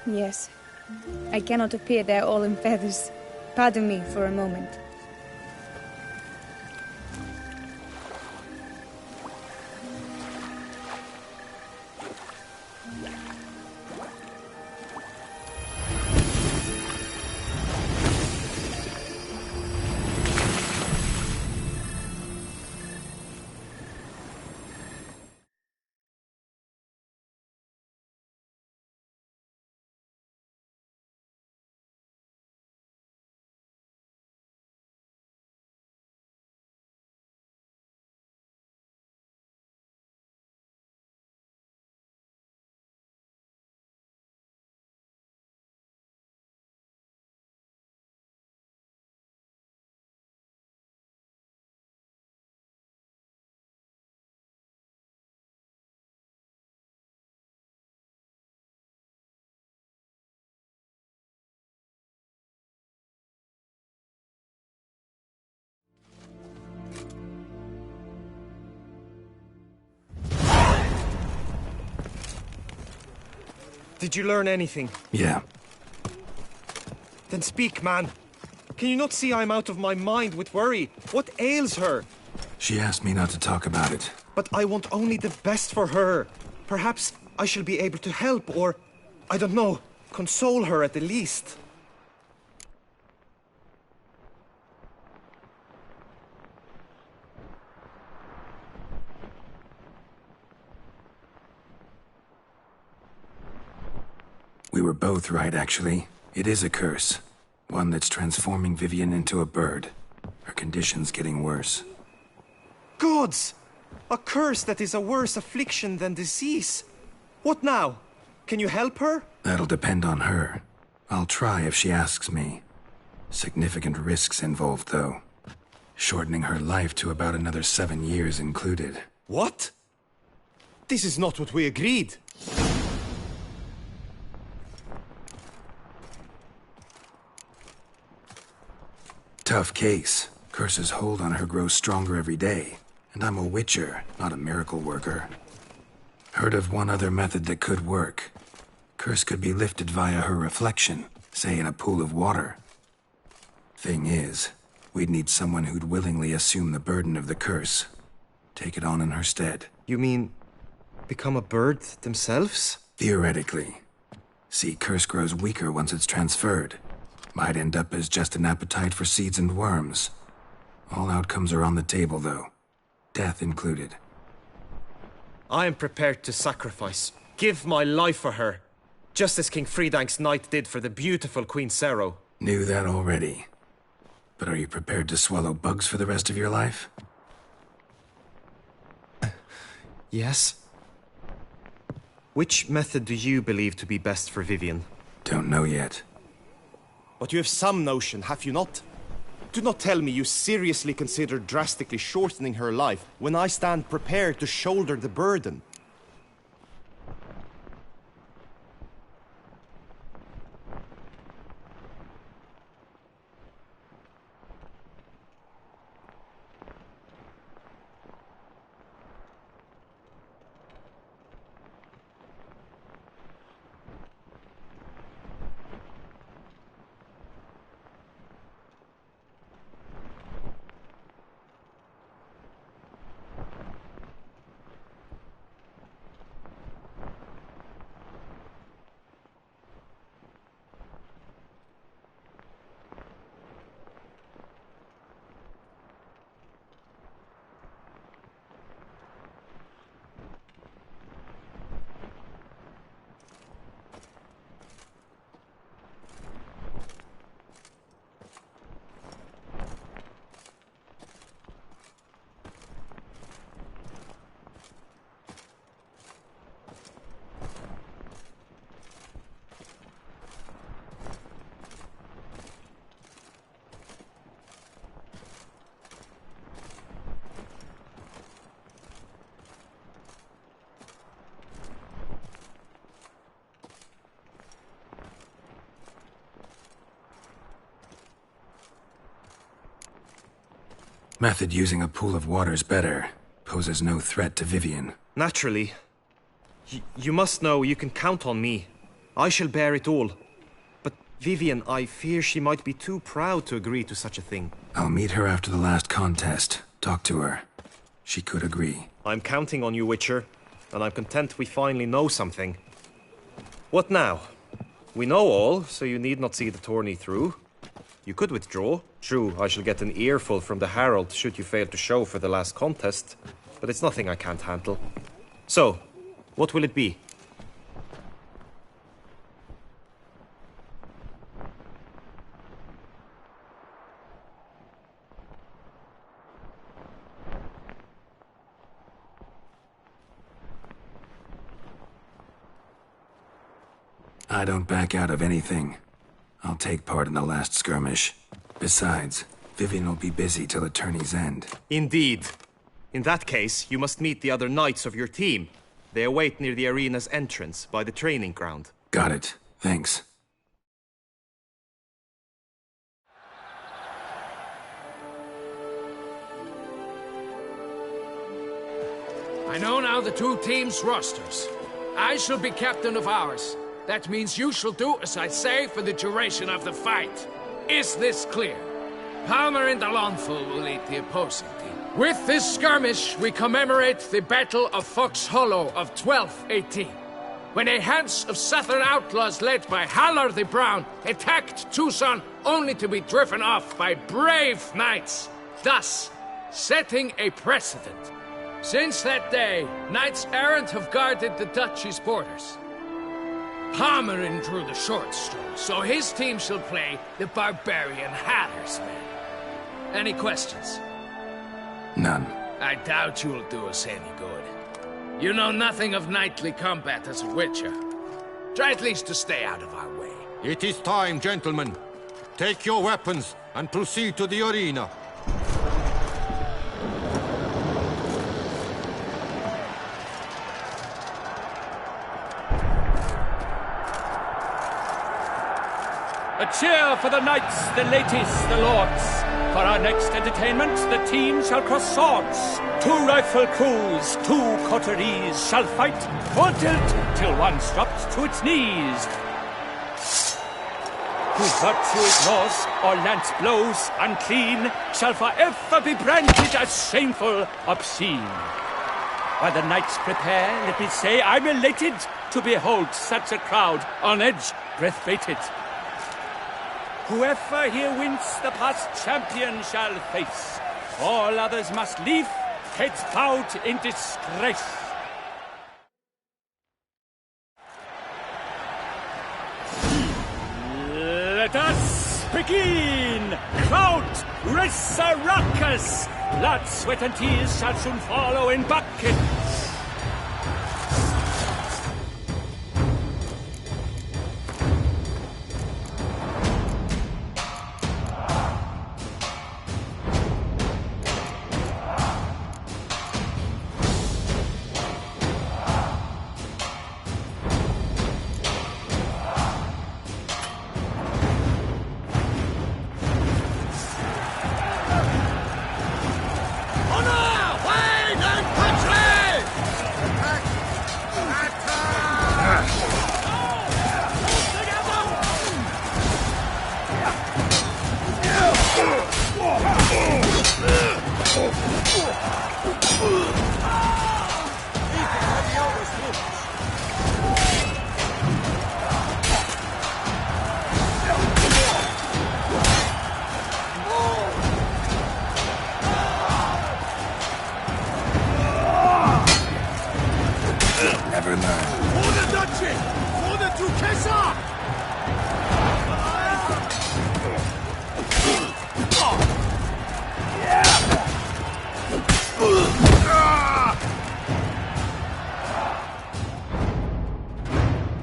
Yes. I cannot appear there all in feathers. Pardon me for a moment. Did you learn anything? Yeah. Then speak, man. Can you not see I'm out of my mind with worry? What ails her? She asked me not to talk about it. But I want only the best for her. Perhaps I shall be able to help, or... I don't know. Console her at the least. We were both right, actually. It is a curse. One that's transforming Vivienne into a bird. Her condition's getting worse. Gods! A curse that is a worse affliction than disease. What now? Can you help her? That'll depend on her. I'll try if she asks me. Significant risks involved, though. Shortening her life to about another 7 years included. What? This is not what we agreed. Tough case. Curse's hold on her grows stronger every day. And I'm a witcher, not a miracle worker. Heard of one other method that could work. Curse could be lifted via her reflection, say in a pool of water. Thing is, we'd need someone who'd willingly assume the burden of the curse. Take it on in her stead. You mean become a bird themselves? Theoretically. See, curse grows weaker once it's transferred. Might end up as just an appetite for seeds and worms. All outcomes are on the table, though. Death included. I am prepared to sacrifice. Give my life for her. Just as King Fridank's knight did for the beautiful Queen Sero. Knew that already. But are you prepared to swallow bugs for the rest of your life? Yes. Which method do you believe to be best for Vivienne? Don't know yet. But you have some notion, have you not? Do not tell me you seriously consider drastically shortening her life when I stand prepared to shoulder the burden. Method using a pool of water's better. Poses no threat to Vivienne. Naturally. You must know you can count on me. I shall bear it all. But Vivienne, I fear she might be too proud to agree to such a thing. I'll meet her after the last contest. Talk to her. She could agree. I'm counting on you, Witcher. And I'm content we finally know something. What now? We know all, so you need not see the tourney through. You could withdraw. True, I shall get an earful from the Herald should you fail to show for the last contest. But it's nothing I can't handle. So, what will it be? I don't back out of anything. I'll take part in the last skirmish. Besides, Vivienne will be busy till the tourney's end. Indeed. In that case, you must meet the other knights of your team. They await near the arena's entrance, by the training ground. Got it. Thanks. I know now the two teams' rosters. I shall be captain of ours. That means you shall do as I say for the duration of the fight. Is this clear? Palmer and Alonful will lead the opposing team. With this skirmish, we commemorate the Battle of Fox Hollow of 1218. when a Hans of Southern outlaws led by Halar the Brown attacked Tucson only to be driven off by brave knights, thus setting a precedent. Since that day, knights errant have guarded the duchy's borders. Palmerin drew the short straw, so his team shall play the barbarian Halar's men. Any questions? None. I doubt you'll do us any good. You know nothing of knightly combat as a witcher. Try at least to stay out of our way. It is time, gentlemen. Take your weapons and proceed to the arena. A cheer for the knights, the ladies, the lords. For our next entertainment, the team shall cross swords. 2 rifle crews, 2 coteries shall fight full tilt till one's dropped to its knees. Whose virtue ignores or lance blows unclean shall forever be branded as shameful, obscene. While the knights prepare, let me say I'm elated to behold such a crowd on edge, breath-baited. Whoever here wins the past champion shall face. All others must leave, heads bowed in disgrace. Let us begin! Crowd, race a ruckus! Blood, sweat, and tears shall soon follow in buckets. Never learn. For the Duchy! For the Duchessa!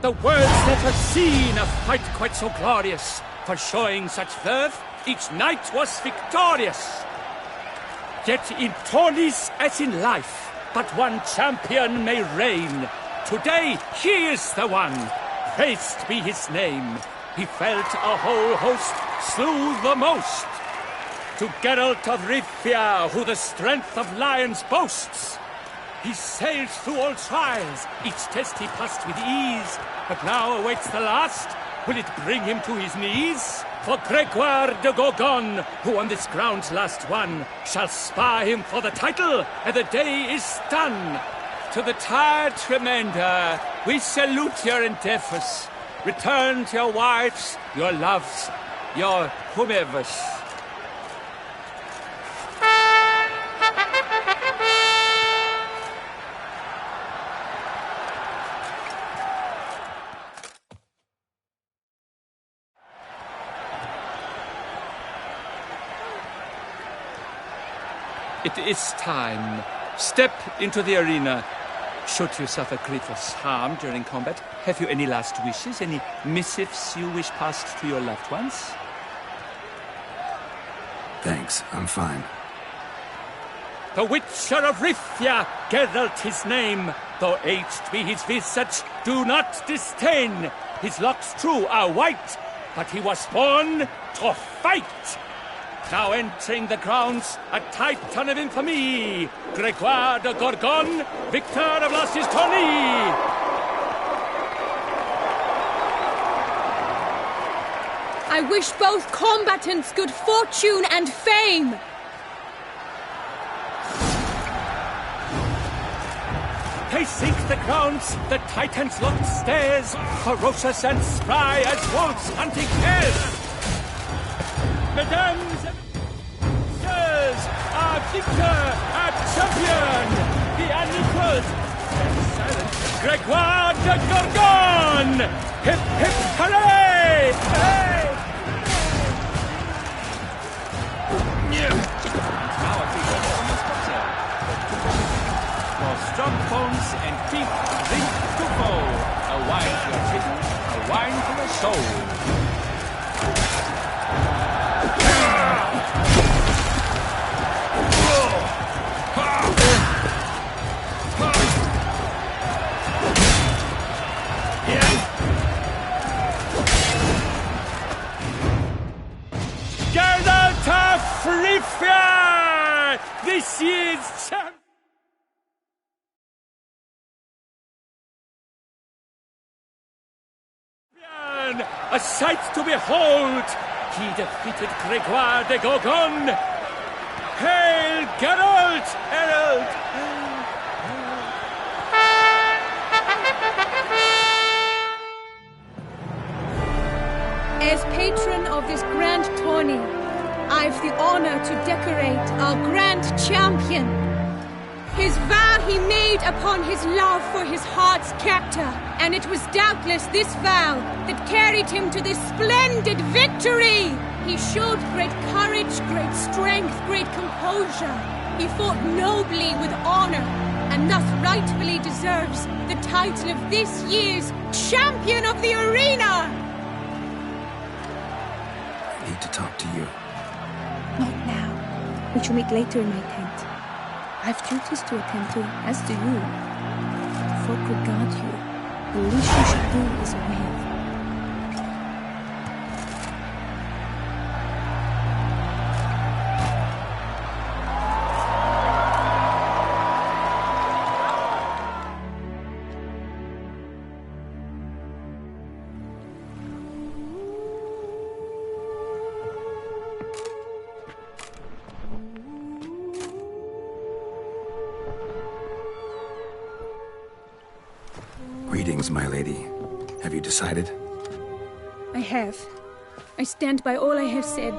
The world's never seen a fight quite so glorious. For showing such verve, each knight was victorious. Yet in tourneys as in life, but one champion may reign. Today, he is the one. Praised be his name. He felt a whole host, slew the most. To Geralt of Rivia, who the strength of lions boasts. He sailed through all trials, each test he passed with ease. But now awaits the last. Will it bring him to his knees? For Gregoire de Gorgon, who on this ground's last won, shall spar him for the title, and the day is done. To the tired Tremenda, we salute your endeavors. Return to your wives, your loves, your whomevers. It is time. Step into the arena. Should you suffer grievous harm during combat, have you any last wishes, any missives you wish passed to your loved ones? Thanks, I'm fine. The Witcher of Rivia, Geralt his name. Though aged be his visage, do not disdain. His locks true are white, but he was born to fight. Now entering the grounds, a titan of infamy, Gregoire de Gorgon, victor of Lasses Tourney. I wish both combatants good fortune and fame. They sink the grounds, the Titans locked stares, ferocious and spry as wolves hunting hares. Mesdames and messieurs, our victor, our champion, the unequaled and silent Gregoire de Gorgon! Hip, hip, hooray! Hey! Now I think for strong bones and teeth, drink to full. A wine for your kidney, a wine for your soul. Gerda Frifia! This year's champion! A sight to behold! He defeated Gregoire de Gorgon! Hail, Geralt! Herald! As patron of this grand tourney, I've the honor to decorate our grand champion. His vow he made upon his love for his heart's captor, and it was doubtless this vow that carried him to this splendid victory. He showed great courage, great strength, great composure. He fought nobly with honor, and thus rightfully deserves the title of this year's Champion of the Arena. I need to talk to you. Not now. We shall meet later in my tent. I have duties to attend to, as do you. Folk regard you. The least you should do is wave. Greetings, my lady. Have you decided? I have. I stand by all I have said.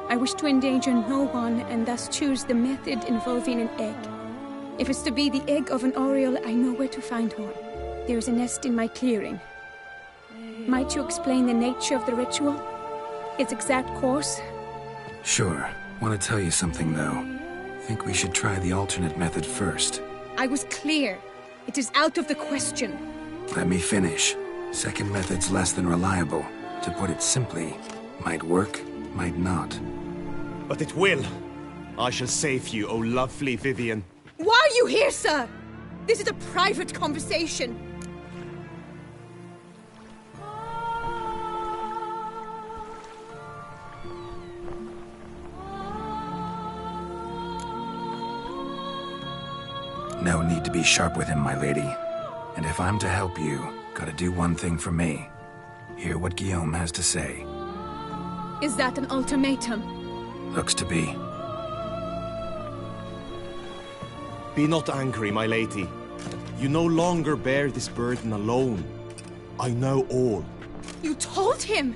I wish to endanger no one, and thus choose the method involving an egg. If it's to be the egg of an oriole, I know where to find one. There is a nest in my clearing. Might you explain the nature of the ritual? Its exact course? Sure. Want to tell you something, though. Think we should try the alternate method first. I was clear. It is out of the question. Let me finish. Second method's less than reliable. To put it simply, might work, might not. But it will. I shall save you, O lovely Vivienne. Why are you here, sir? This is a private conversation. No need to be sharp with him, my lady. And if I'm to help you, gotta do one thing for me. Hear what Guillaume has to say. Is that an ultimatum? Looks to be. Be not angry, my lady. You no longer bear this burden alone. I know all. You told him!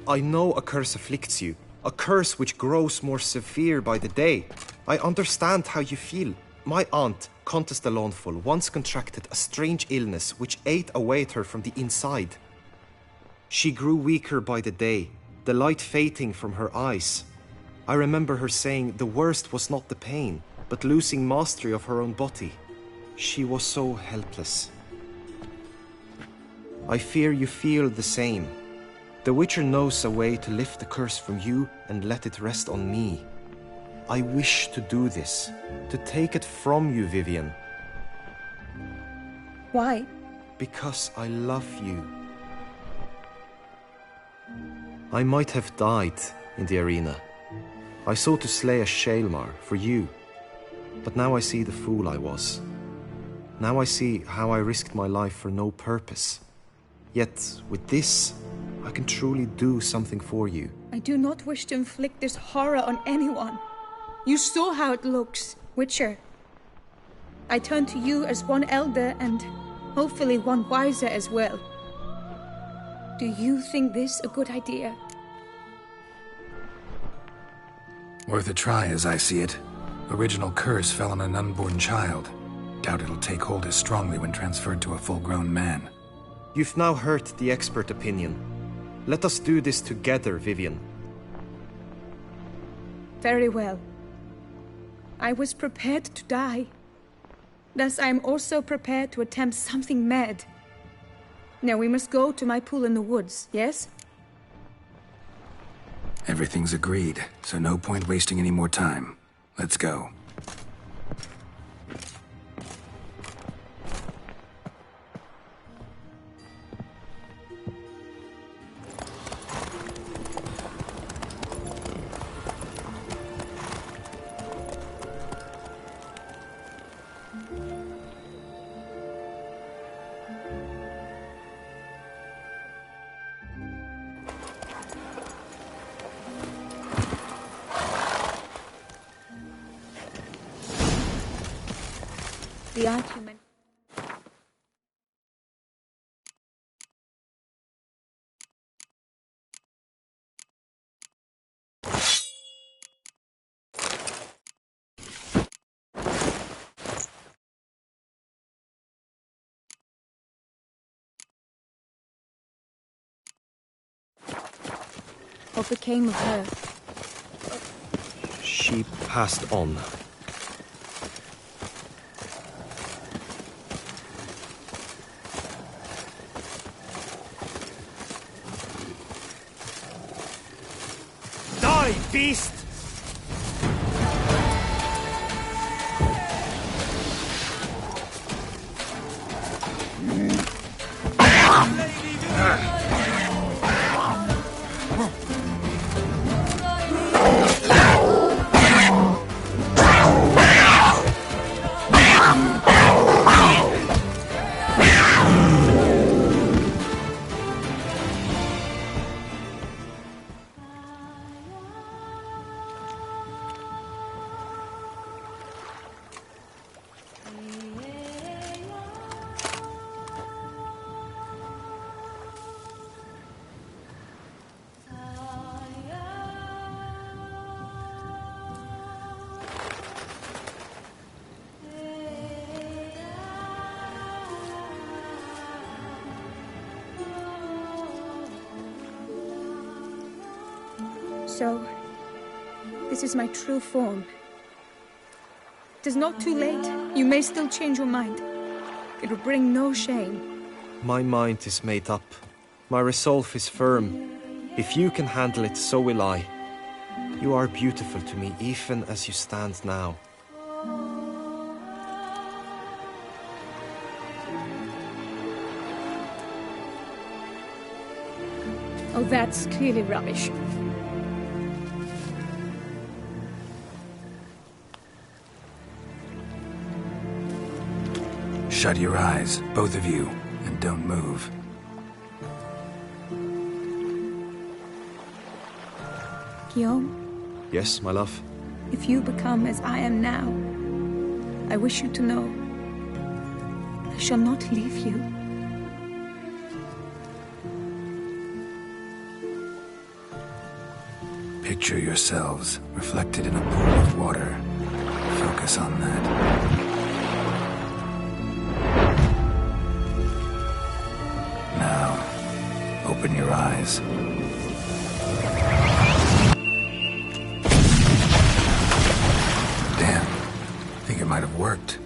I know a curse afflicts you. A curse which grows more severe by the day. I understand how you feel. My aunt, Countess de Launfal, once contracted a strange illness which ate away at her from the inside. She grew weaker by the day, the light fading from her eyes. I remember her saying the worst was not the pain, but losing mastery of her own body. She was so helpless. I fear you feel the same. The Witcher knows a way to lift the curse from you and let it rest on me. I wish to do this, to take it from you, Vivienne. Why? Because I love you. I might have died in the arena. I sought to slay a Shaelmar for you, but now I see the fool I was. Now I see how I risked my life for no purpose. Yet, with this, I can truly do something for you. I do not wish to inflict this horror on anyone. You saw how it looks, Witcher. I turn to you as one elder and hopefully one wiser as well. Do you think this a good idea? Worth a try, as I see it. Original curse fell on an unborn child. Doubt it'll take hold as strongly when transferred to a full-grown man. You've now heard the expert opinion. Let us do this together, Vivian. Very well. I was prepared to die. Thus I am also prepared to attempt something mad. Now we must go to my pool in the woods, yes? Everything's agreed, so no point wasting any more time. Let's go. The argument. What became of her? She passed on. Die, beast! So, this is my true form. It is not too late. You may still change your mind. It will bring no shame. My mind is made up. My resolve is firm. If you can handle it, so will I. You are beautiful to me, even as you stand now. Oh, that's clearly rubbish. Shut your eyes, both of you, and don't move. Guillaume, Yes, my love? if you become as I am now, I wish you to know I shall not leave you. Picture yourselves reflected in a pool of water. Focus on that. Now, open your eyes. Damn, think it might have worked.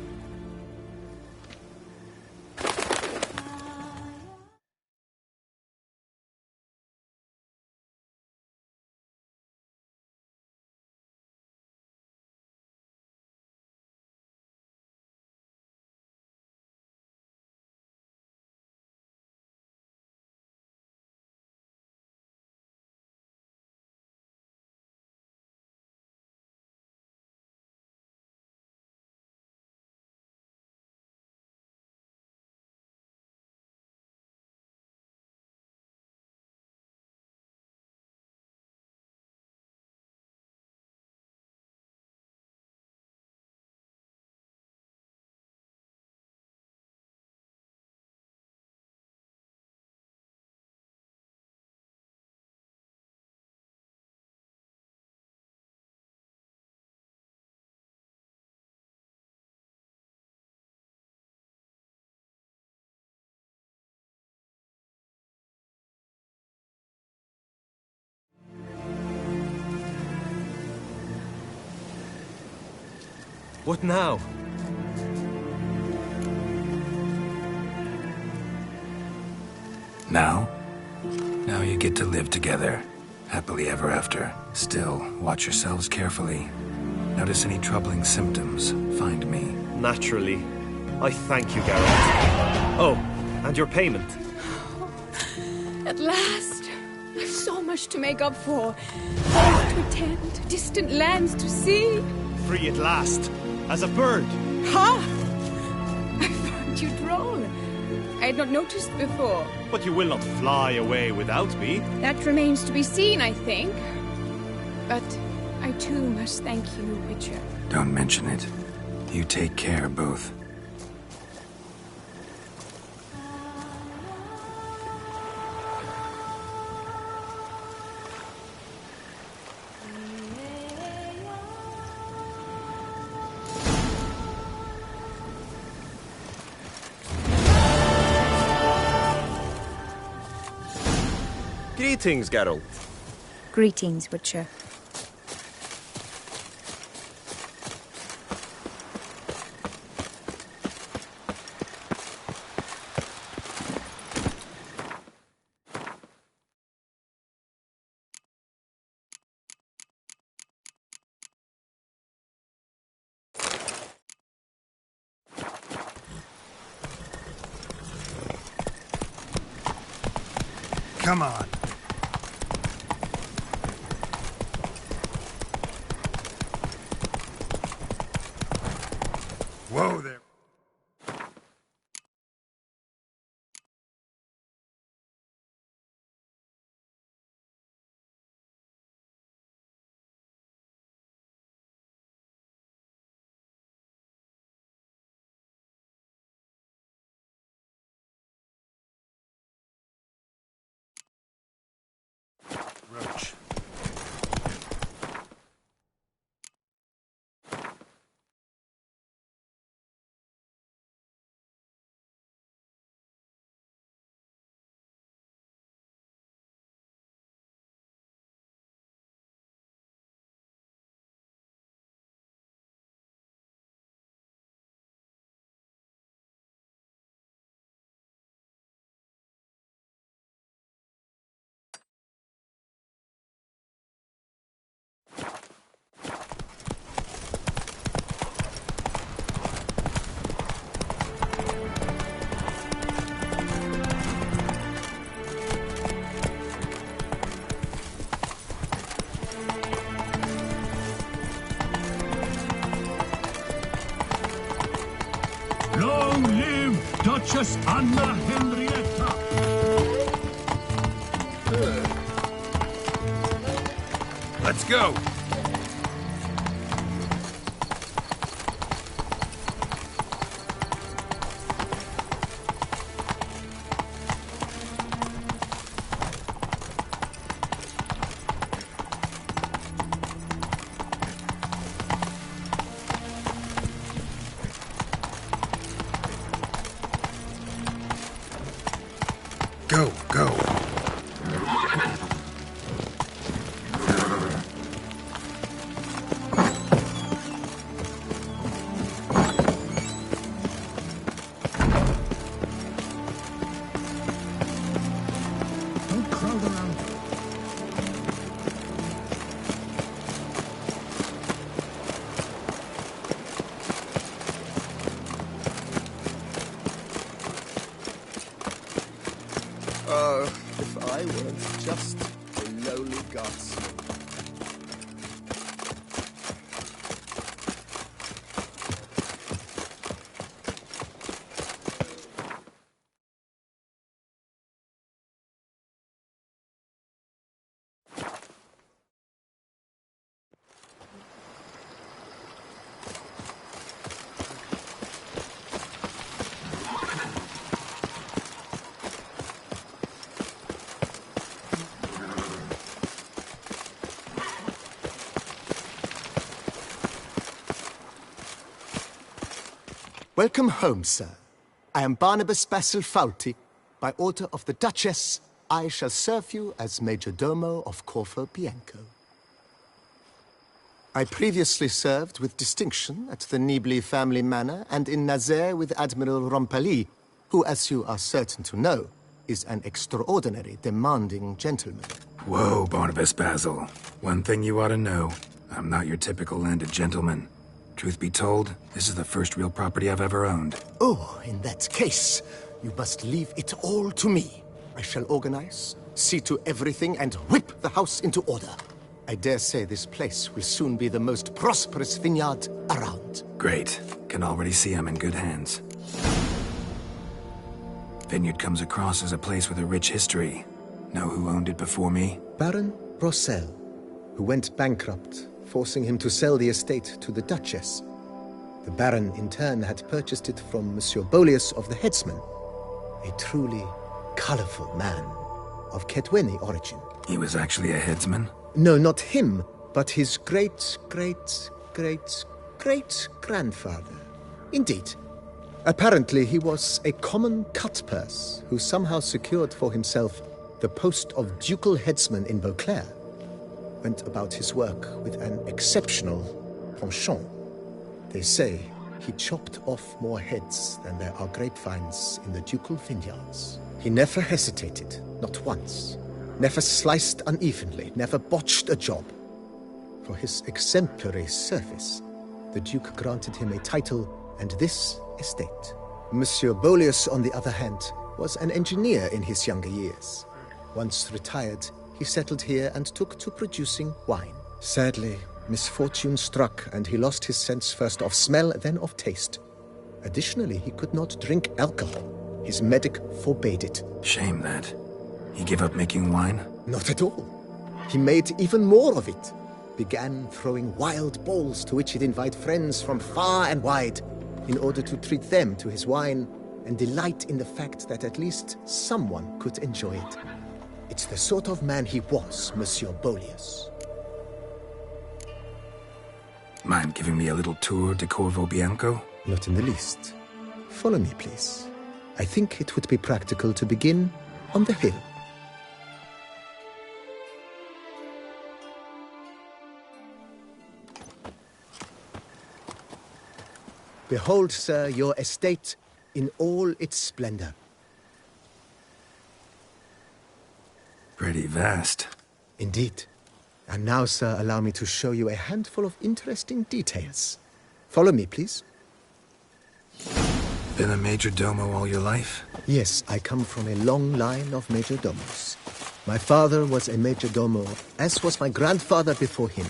What now? Now? Now you get to live together. Happily ever after. Still, watch yourselves carefully. Notice any troubling symptoms, find me. Naturally. I thank you, Geralt. Oh, and your payment. At last. I've so much to make up for. Homes to attend, distant lands to see. Free at last. As a bird. Ha! I found you droll. I had not noticed before. But you will not fly away without me. That remains to be seen, I think. But I too must thank you, Witcher. Don't mention it. You take care, both. Greetings, Geralt. Greetings, Witcher. Come on. Whoa there. Roach. Long live Duchess Anna Henrietta! Let's go. Go, go. Don't crowd around. If I weren't just a lowly guardsman. Welcome home, sir. I am Barnabas Basil-Fawlty. By order of the Duchess, I shall serve you as Major Domo of Corvo Bianco. I previously served with distinction at the Nibli family manor and in Nazaire with Admiral Rompali, who, as you are certain to know, is an extraordinary, demanding gentleman. Whoa, Barnabas Basil. One thing you ought to know. I'm not your typical landed gentleman. Truth be told, this is the first real property I've ever owned. Oh, in that case, you must leave it all to me. I shall organize, see to everything, and whip the house into order. I dare say this place will soon be the most prosperous vineyard around. Great. Can already see I'm in good hands. Vineyard comes across as a place with a rich history. Know who owned it before me? Baron Rossel, who went bankrupt, forcing him to sell the estate to the Duchess. The Baron, in turn, had purchased it from Monsieur Bolius of the Headsman, a truly colorful man of Ketweni origin. He was actually a headsman? No, not him, but his great-great-great-great-grandfather. Indeed. Apparently, he was a common cut-purse who somehow secured for himself the post of ducal headsman in Beauclair. Went about his work with an exceptional penchant. They say he chopped off more heads than there are grapevines in the ducal vineyards. He never hesitated, not once. Never sliced unevenly, never botched a job. For his exemplary service, the Duke granted him a title and this estate. Monsieur Bolius, on the other hand, was an engineer in his younger years. Once retired, he settled here and took to producing wine. Sadly, misfortune struck and he lost his sense first of smell, then of taste. Additionally, he could not drink alcohol. His medic forbade it. Shame that. He gave up making wine? Not at all. He made even more of it. Began throwing wild balls to which he'd invite friends from far and wide in order to treat them to his wine and delight in the fact that at least someone could enjoy it. It's the sort of man he was, Monsieur Bolius. Mind giving me a little tour de Corvo Bianco? Not in the least. Follow me, please. I think it would be practical to begin on the hill. Behold, sir, your estate in all its splendor. Pretty vast. Indeed. And now, sir, allow me to show you a handful of interesting details. Follow me, please. Been a major domo all your life? Yes, I come from a long line of major domos. My father was a major domo, as was my grandfather before him,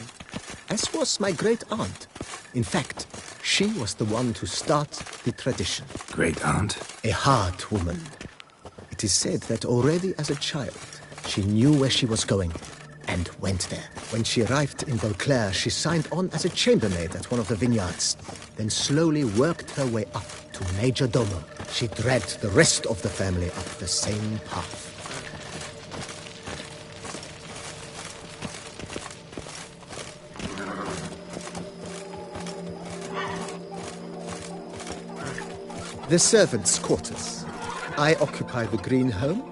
as was my great-aunt. In fact, she was the one to start the tradition. Great-aunt? A hard woman. It is said that already as a child, she knew where she was going and went there. When she arrived in Beauclair, she signed on as a chambermaid at one of the vineyards, then slowly worked her way up to major domo. She dragged the rest of the family up the same path. The servants' quarters. I occupy the green home.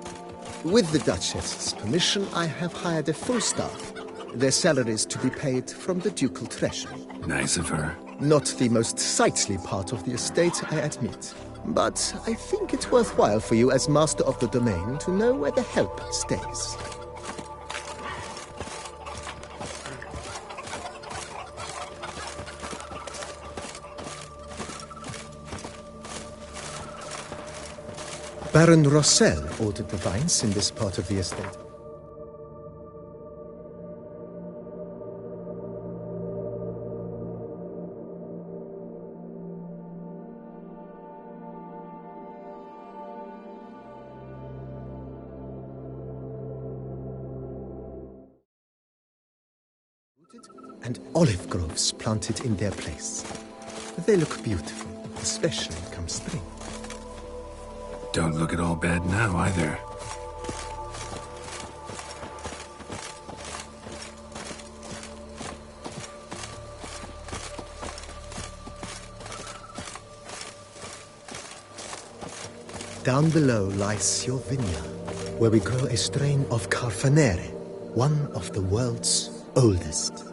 With the Duchess's permission, I have hired a full staff. Their salaries to be paid from the ducal treasury. Nice of her. Not the most sightly part of the estate, I admit. But I think it's worthwhile for you as master of the domain to know where the help stays. Baron Rossel ordered the vines in this part of the estate. And olive groves planted in their place. They look beautiful, especially come spring. Don't look at all bad now, either. Down below lies your vineyard, where we grow a strain of Carfanere, one of the world's oldest.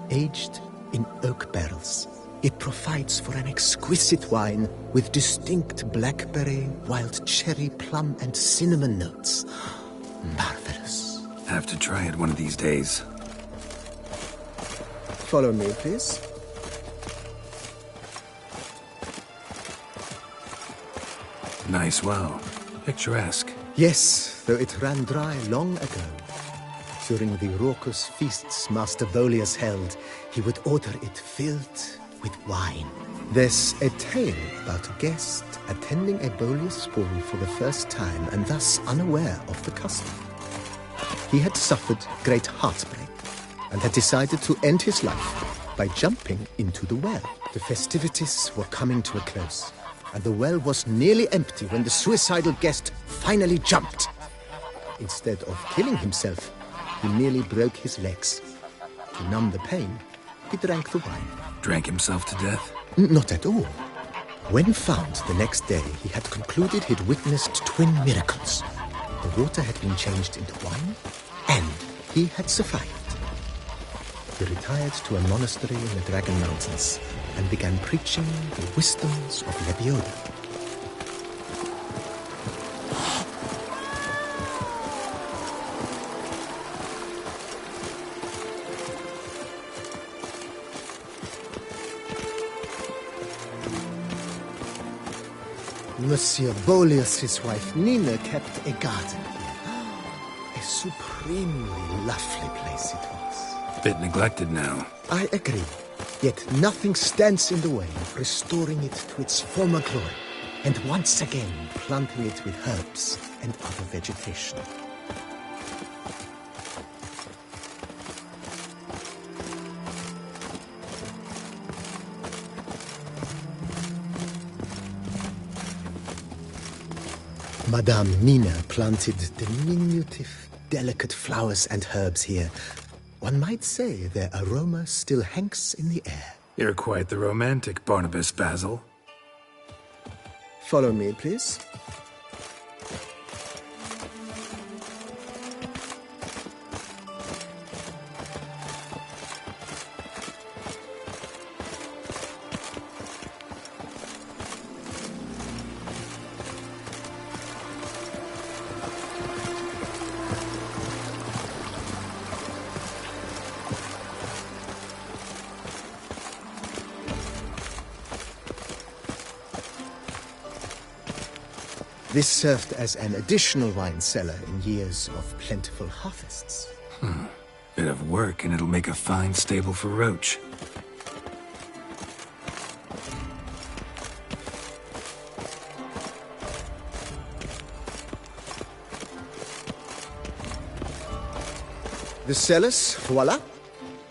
aged in oak barrels. It provides for an exquisite wine with distinct blackberry, wild cherry, plum, and cinnamon notes. Marvelous. Have to try it one of these days. Follow me, please. Nice well. Picturesque. Yes, though it ran dry long ago. During the raucous feasts Master Volius held, he would order it filled with wine. There's a tale about a guest attending a Bolius ball for the first time and thus unaware of the custom. He had suffered great heartbreak and had decided to end his life by jumping into the well. The festivities were coming to a close, and the well was nearly empty when the suicidal guest finally jumped. Instead of killing himself, he merely broke his legs. To numb the pain, he drank the wine. Drank himself to death? Not at all. When found the next day, he had concluded he'd witnessed twin miracles. The water had been changed into wine, and he had survived. He retired to a monastery in the Dragon Mountains and began preaching the wisdoms of Lebioda. Monsieur Bolius' wife Nina kept a garden here. A supremely lovely place it was. Bit neglected now. I agree. Yet nothing stands in the way of restoring it to its former glory, and once again planting it with herbs and other vegetation. Madame Nina planted diminutive, delicate flowers and herbs here. One might say their aroma still hangs in the air. You're quite the romantic, Barnabas Basil. Follow me, please. This served as an additional wine cellar in years of plentiful harvests. Bit of work and it'll make a fine stable for Roach. The cellars, voila.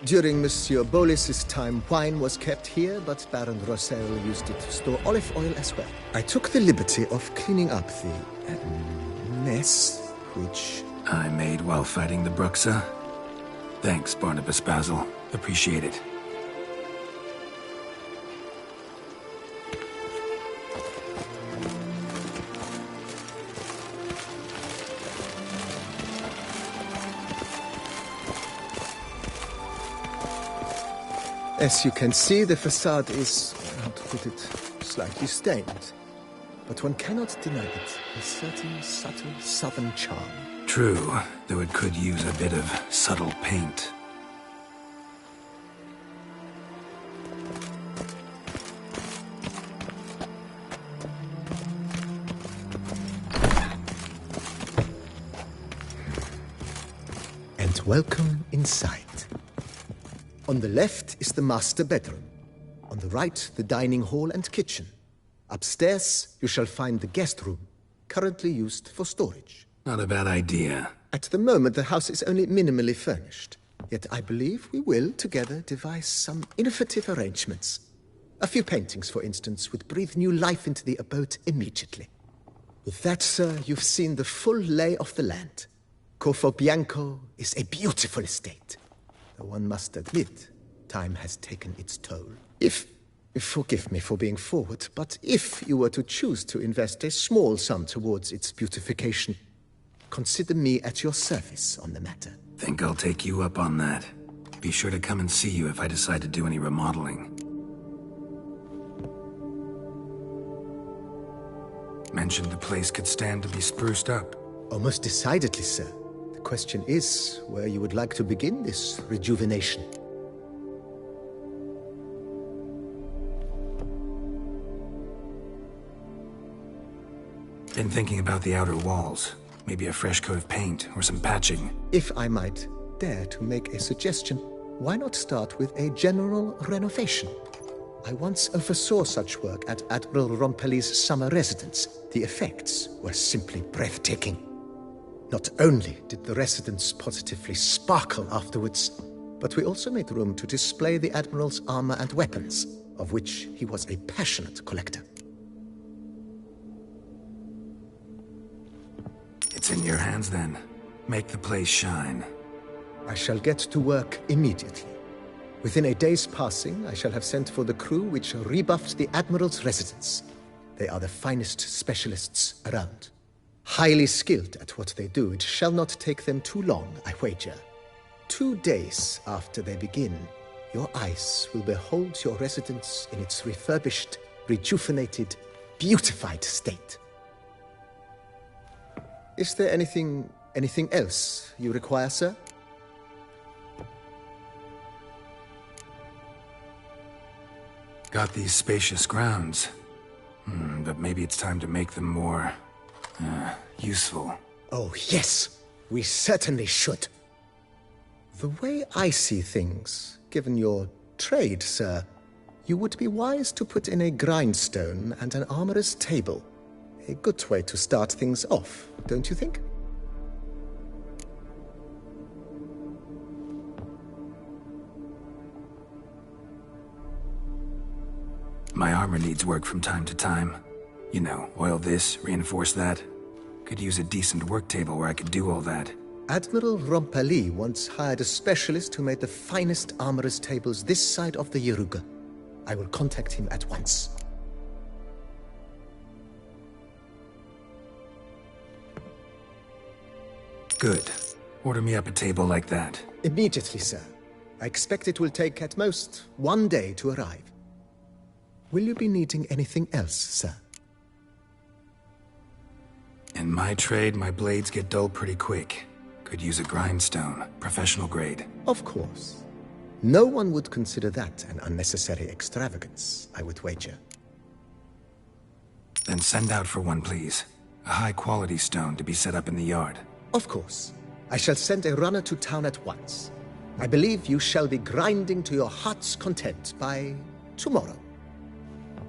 During Monsieur Bolis's time, wine was kept here, but Baron Rossel used it to store olive oil as well. I took the liberty of cleaning up the mess, which I made while fighting the Bruxa. Thanks, Barnabas Basil. Appreciate it. As you can see, the facade is, how to put it, slightly stained. But one cannot deny it, a certain subtle southern charm. True, though it could use a bit of subtle paint. And welcome inside. On the left is the master bedroom. On the right, the dining hall and kitchen. Upstairs, you shall find the guest room, currently used for storage. Not a bad idea. At the moment, the house is only minimally furnished. Yet I believe we will, together, devise some innovative arrangements. A few paintings, for instance, would breathe new life into the abode immediately. With that, sir, you've seen the full lay of the land. Corvo Bianco is a beautiful estate. Though one must admit, time has taken its toll. Forgive me for being forward, but if you were to choose to invest a small sum towards its beautification, consider me at your service on the matter. Think I'll take you up on that. Be sure to come and see you if I decide to do any remodeling. Mentioned the place could stand to be spruced up. Oh, most decidedly, sir. The question is where you would like to begin this rejuvenation. Been thinking about the outer walls. Maybe a fresh coat of paint or some patching. If I might dare to make a suggestion, why not start with a general renovation? I once oversaw such work at Admiral Rompelli's summer residence. The effects were simply breathtaking. Not only did the residence positively sparkle afterwards, but we also made room to display the Admiral's armor and weapons, of which he was a passionate collector. It's in your hands then. Make the place shine. I shall get to work immediately. Within a day's passing, I shall have sent for the crew which rebuffed the Admiral's residence. They are the finest specialists around. Highly skilled at what they do, it shall not take them too long, I wager. 2 days after they begin, your eyes will behold your residence in its refurbished, rejuvenated, beautified state. Is there anything else you require, sir? Got these spacious grounds. But maybe it's time to make them more... useful. Oh, yes. We certainly should. The way I see things, given your trade, sir, you would be wise to put in a grindstone and an armorer's table. A good way to start things off, don't you think? My armor needs work from time to time. You know, oil this, reinforce that. Could use a decent work table where I could do all that. Admiral Rompelli once hired a specialist who made the finest armorer's tables this side of the Yaruga. I will contact him at once. Good. Order me up a table like that. Immediately, sir. I expect it will take at most 1 day to arrive. Will you be needing anything else, sir? In my trade, my blades get dull pretty quick. Could use a grindstone, professional grade. Of course. No one would consider that an unnecessary extravagance, I would wager. Then send out for one, please. A high-quality stone to be set up in the yard. Of course. I shall send a runner to town at once. I believe you shall be grinding to your heart's content by tomorrow.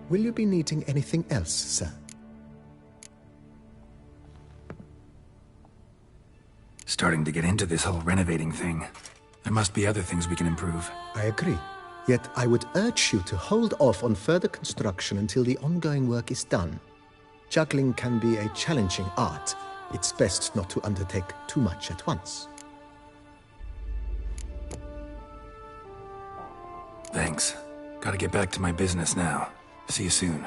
Will you be needing anything else, sir? Starting to get into this whole renovating thing. There must be other things we can improve. I agree. Yet I would urge you to hold off on further construction until the ongoing work is done. Juggling can be a challenging art. It's best not to undertake too much at once. Thanks. Gotta get back to my business now. See you soon.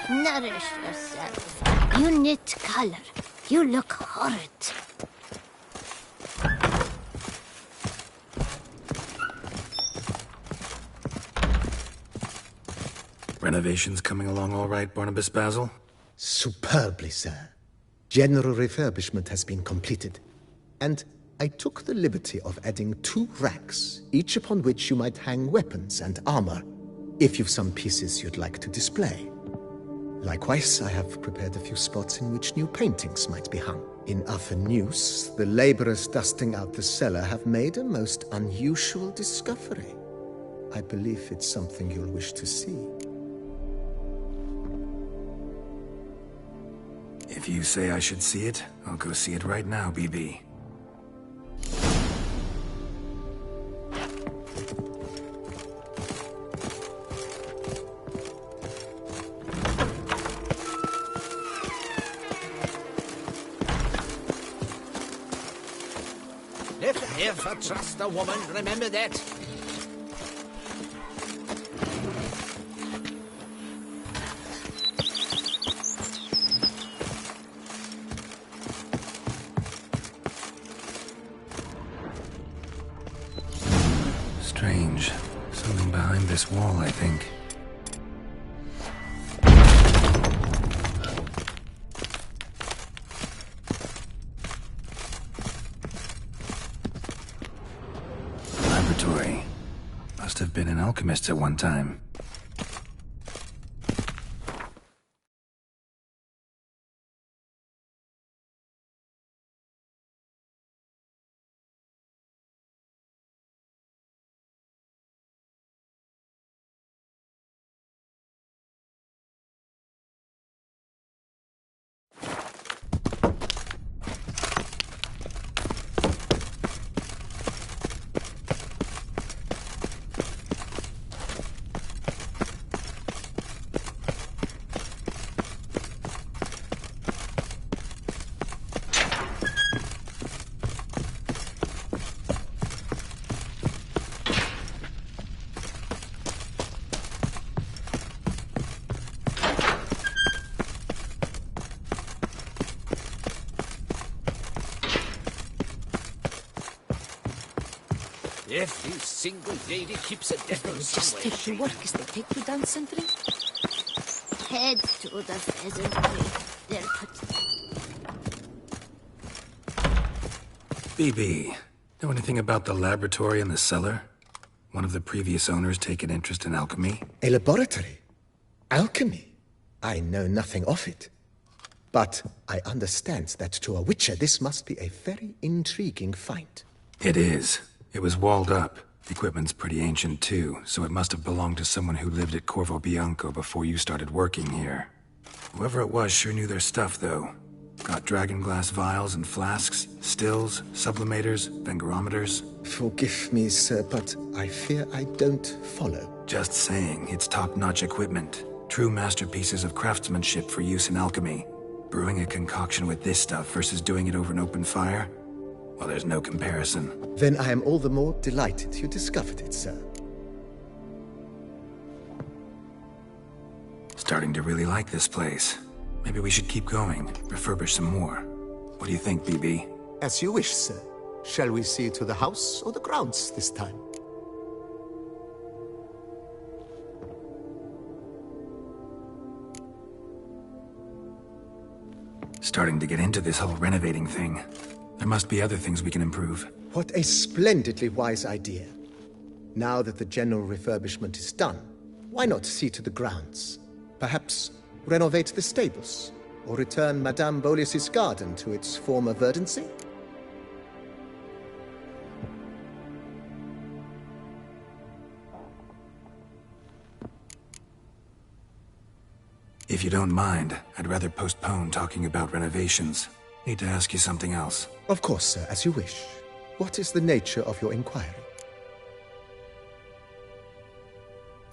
Nourish yourself. You knit color. You look horrid. Renovations coming along all right, Barnabas Basil? Superbly, sir. General refurbishment has been completed. And I took the liberty of adding 2 racks, each upon which you might hang weapons and armor, if you've some pieces you'd like to display. Likewise, I have prepared a few spots in which new paintings might be hung. In Athenus, the laborers dusting out the cellar have made a most unusual discovery. I believe it's something you'll wish to see. If you say I should see it, I'll go see it right now, BB. If ever trust a woman, remember that. Strange. Something behind this wall, I think. Laboratory. Must have been an alchemist at one time. Every single lady keeps a devil Just take the work as they take you down, Sentry. Head to the pheasantry. They'll put... BB, know anything about the laboratory in the cellar? One of the previous owners take an interest in alchemy? A laboratory? Alchemy? I know nothing of it. But I understand that to a witcher this must be a very intriguing find. It is. It was walled up. The equipment's pretty ancient too, so it must have belonged to someone who lived at Corvo Bianco before you started working here. Whoever it was sure knew their stuff, though. Got dragonglass vials and flasks, stills, sublimators, vengerometers. Forgive me, sir, but I fear I don't follow. Just saying, it's top-notch equipment. True masterpieces of craftsmanship for use in alchemy. Brewing a concoction with this stuff versus doing it over an open fire? Well, there's no comparison. Then I am all the more delighted you discovered it, sir. Starting to really like this place. Maybe we should keep going, refurbish some more. What do you think, BB? As you wish, sir. Shall we see to the house or the grounds this time? Starting to get into this whole renovating thing. There must be other things we can improve. What a splendidly wise idea. Now that the general refurbishment is done, why not see to the grounds? Perhaps renovate the stables, or return Madame Bolis's garden to its former verdancy? If you don't mind, I'd rather postpone talking about renovations. Need to ask you something else. Of course, sir, as you wish. What is the nature of your inquiry?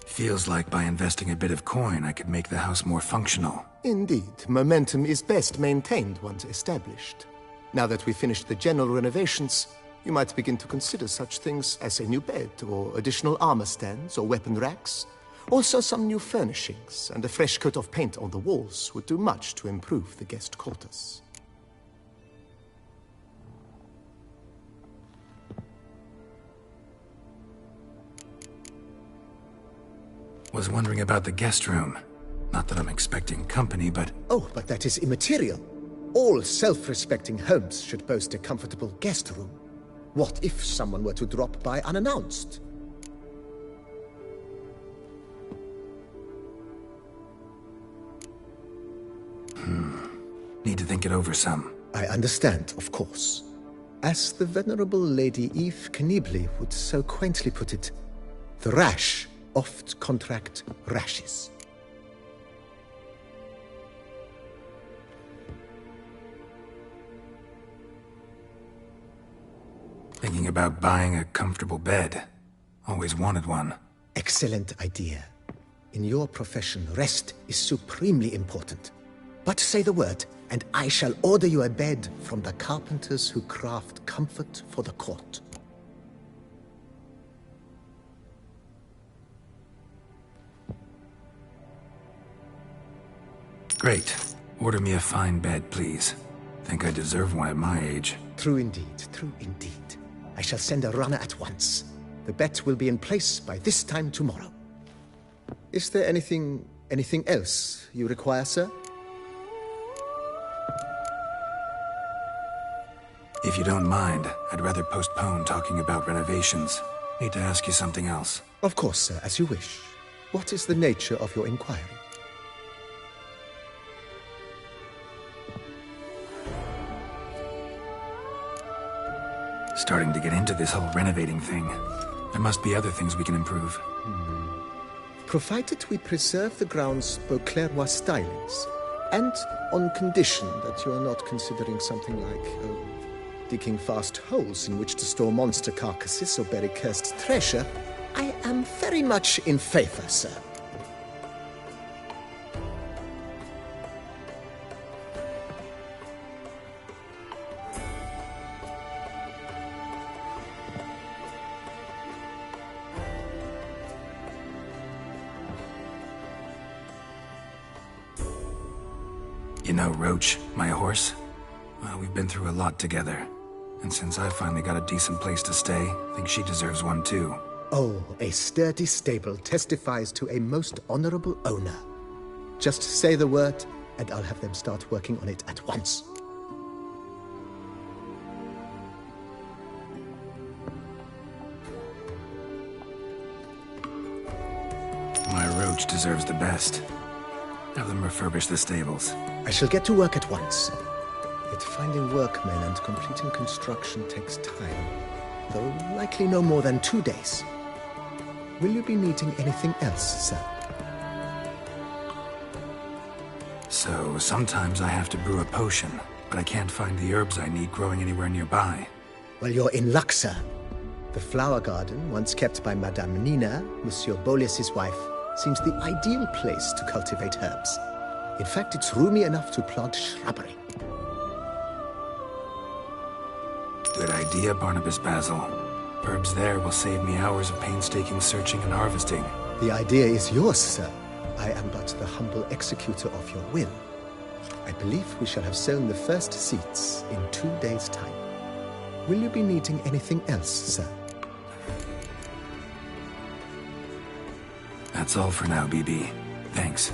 Feels like by investing a bit of coin, I could make the house more functional. Indeed, momentum is best maintained once established. Now that we've finished the general renovations, you might begin to consider such things as a new bed, or additional armor stands, or weapon racks, Also, some new furnishings and a fresh coat of paint on the walls would do much to improve the guest quarters. Was wondering about the guest room. Not that I'm expecting company, but... Oh, but that is immaterial. All self-respecting homes should boast a comfortable guest room. What if someone were to drop by unannounced? Need to think it over some. I understand, of course. As the venerable Lady Eve Knibli would so quaintly put it, the rash oft contract rashes. Thinking about buying a comfortable bed. Always wanted one. Excellent idea. In your profession, rest is supremely important. But say the word, and I shall order you a bed from the carpenters who craft comfort for the court. Great. Order me a fine bed, please. Think I deserve one at my age. True indeed, true indeed. I shall send a runner at once. The bet will be in place by this time tomorrow. Is there anything else you require, sir? If you don't mind, I'd rather postpone talking about renovations. Need to ask you something else. Of course, sir, as you wish. What is the nature of your inquiry? Starting to get into this whole renovating thing. There must be other things we can improve. Provided we preserve the ground's Beauclervois stylings, and on condition that you are not considering something like digging vast holes in which to store monster carcasses or bury cursed treasure, I am very much in favor, sir. You know Roach, my horse? Well, we've been through a lot together. And since I finally got a decent place to stay, I think she deserves one too. Oh, a sturdy stable testifies to a most honorable owner. Just say the word, and I'll have them start working on it at once. My Roach deserves the best. Have them refurbish the stables. I shall get to work at once. Yet finding workmen and completing construction takes time, though likely no more than 2 days. Will you be needing anything else, sir? So, sometimes I have to brew a potion, but I can't find the herbs I need growing anywhere nearby. Well, you're in luck, sir. The flower garden, once kept by Madame Nina, Monsieur Bolis's wife, seems the ideal place to cultivate herbs. In fact, it's roomy enough to plant shrubbery. Good idea, Barnabas Basil. Herbs there will save me hours of painstaking searching and harvesting. The idea is yours, sir. I am but the humble executor of your will. I believe we shall have sown the first seeds in 2 days' time. Will you be needing anything else, sir? That's all for now, BB. Thanks.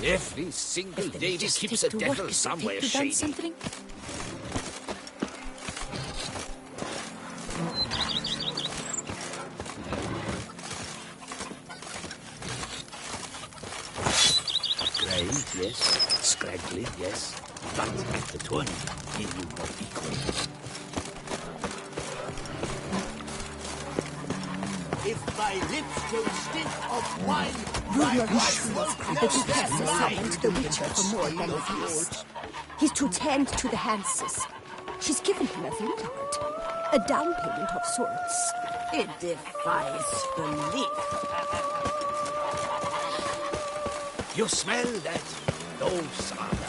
Every single lady keeps a devil somewhere shady. Something? Grey, yes. Scraggly, yes. But at the tourney, you were equal. If my lips don't stink of wine, Rudolph the Duchess summoned the Witcher for more benefits. He's to tend to the Hanses. She's given him a vineyard, a down payment of sorts. It defies belief. You smell that? Those are the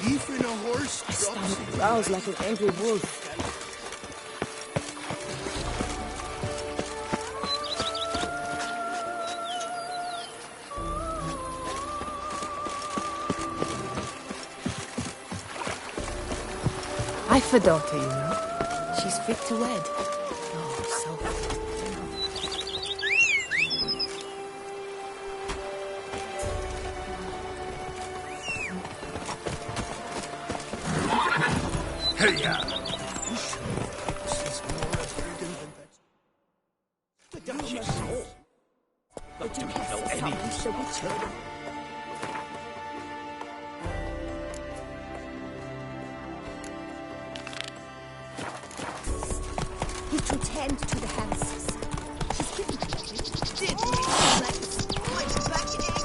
Even a horse drops. Growls like an angry wolf. I've a daughter, you know. She's fit to wed. Oh, so Hey-ya! The Duchess. But do you know any? The Witcher. He's to tend to the Hanses. She's given him a vineyard. Did we like spoiled back egg?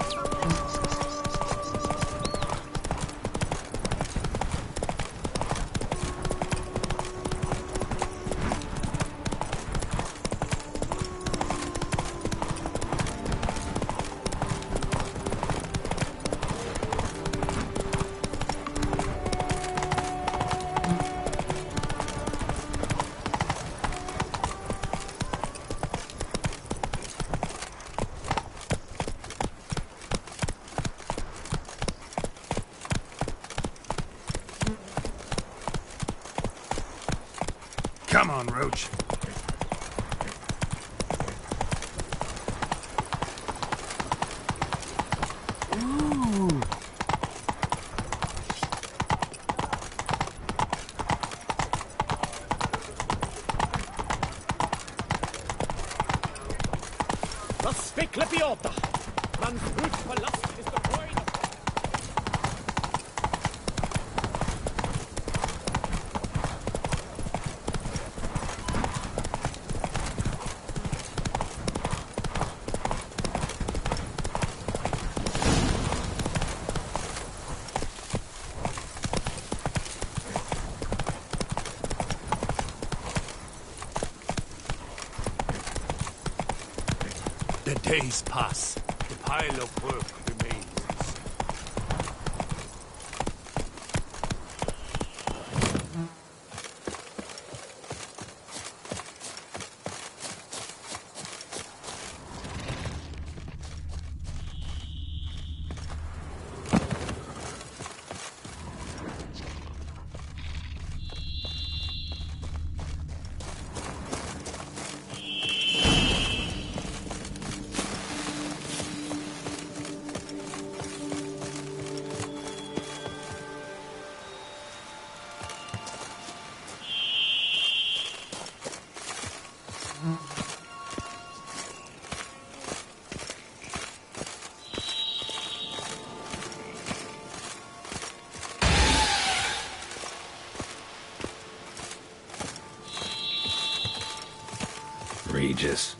Come on, Roach. Ooh. Das Fickle Piota! Man's Brut Palast is the pride of... The days pass. The pile of work remains. Regis.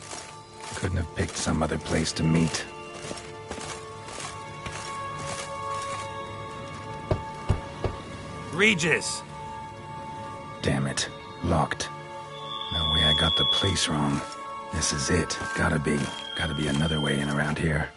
Couldn't have picked some other place to meet. Regis! Damn it. Locked. No way I got the place wrong. This is it. Gotta be. Gotta be another way in around here.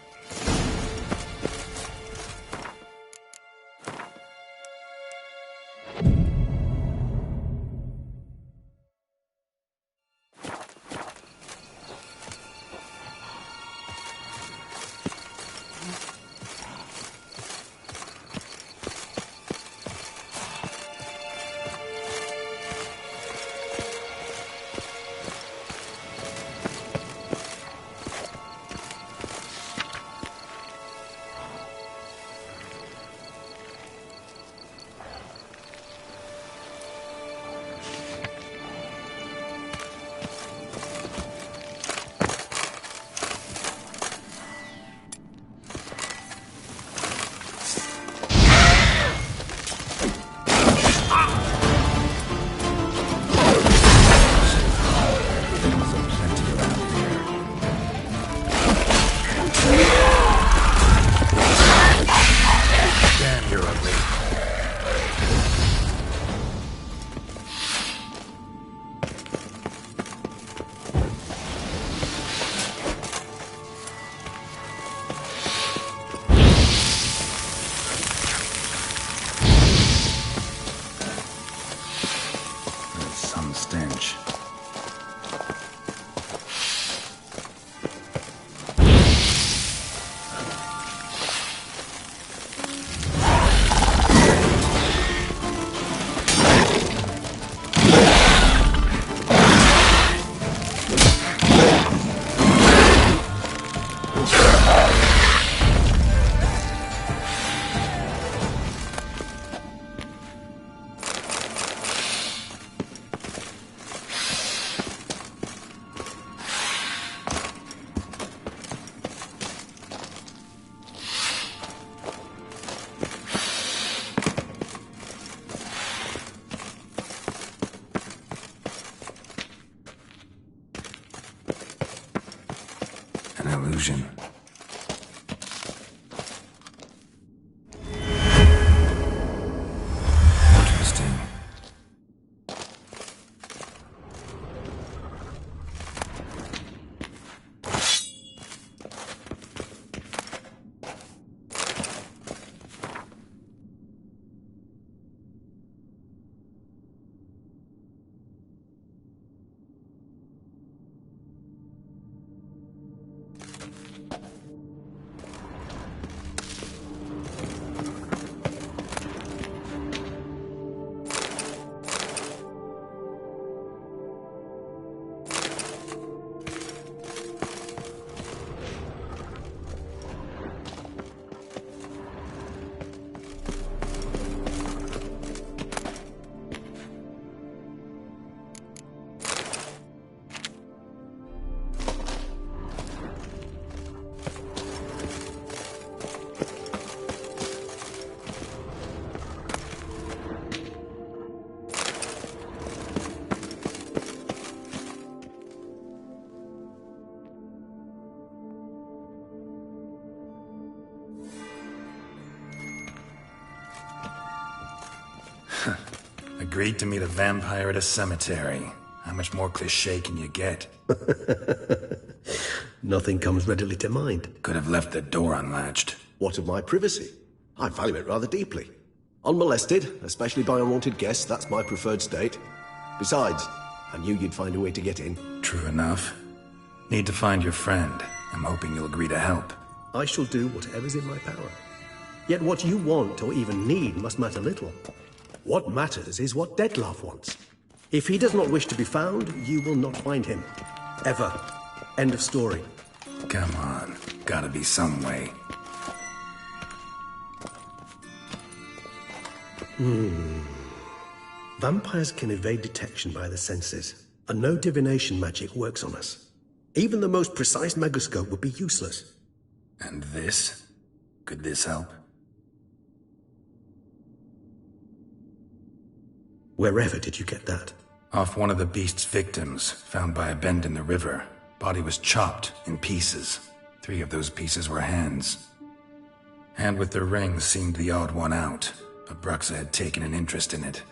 Illusion. Interesting. Agreed to meet a vampire at a cemetery. How much more cliché can you get? Nothing comes readily to mind. Could have left the door unlatched. What of my privacy? I value it rather deeply. Unmolested, especially by unwanted guests, that's my preferred state. Besides, I knew you'd find a way to get in. True enough. Need to find your friend. I'm hoping you'll agree to help. I shall do whatever's in my power. Yet what you want or even need must matter little. What matters is what Dettlaff wants. If he does not wish to be found, you will not find him. Ever. End of story. Come on. Gotta be some way. Vampires can evade detection by the senses, and no divination magic works on us. Even the most precise megoscope would be useless. And this? Could this help? Wherever did you get that? Off one of the beast's victims, found by a bend in the river. Body was chopped in pieces. 3 of those pieces were hands. Hand with the ring seemed the odd one out, but Bruxa had taken an interest in it.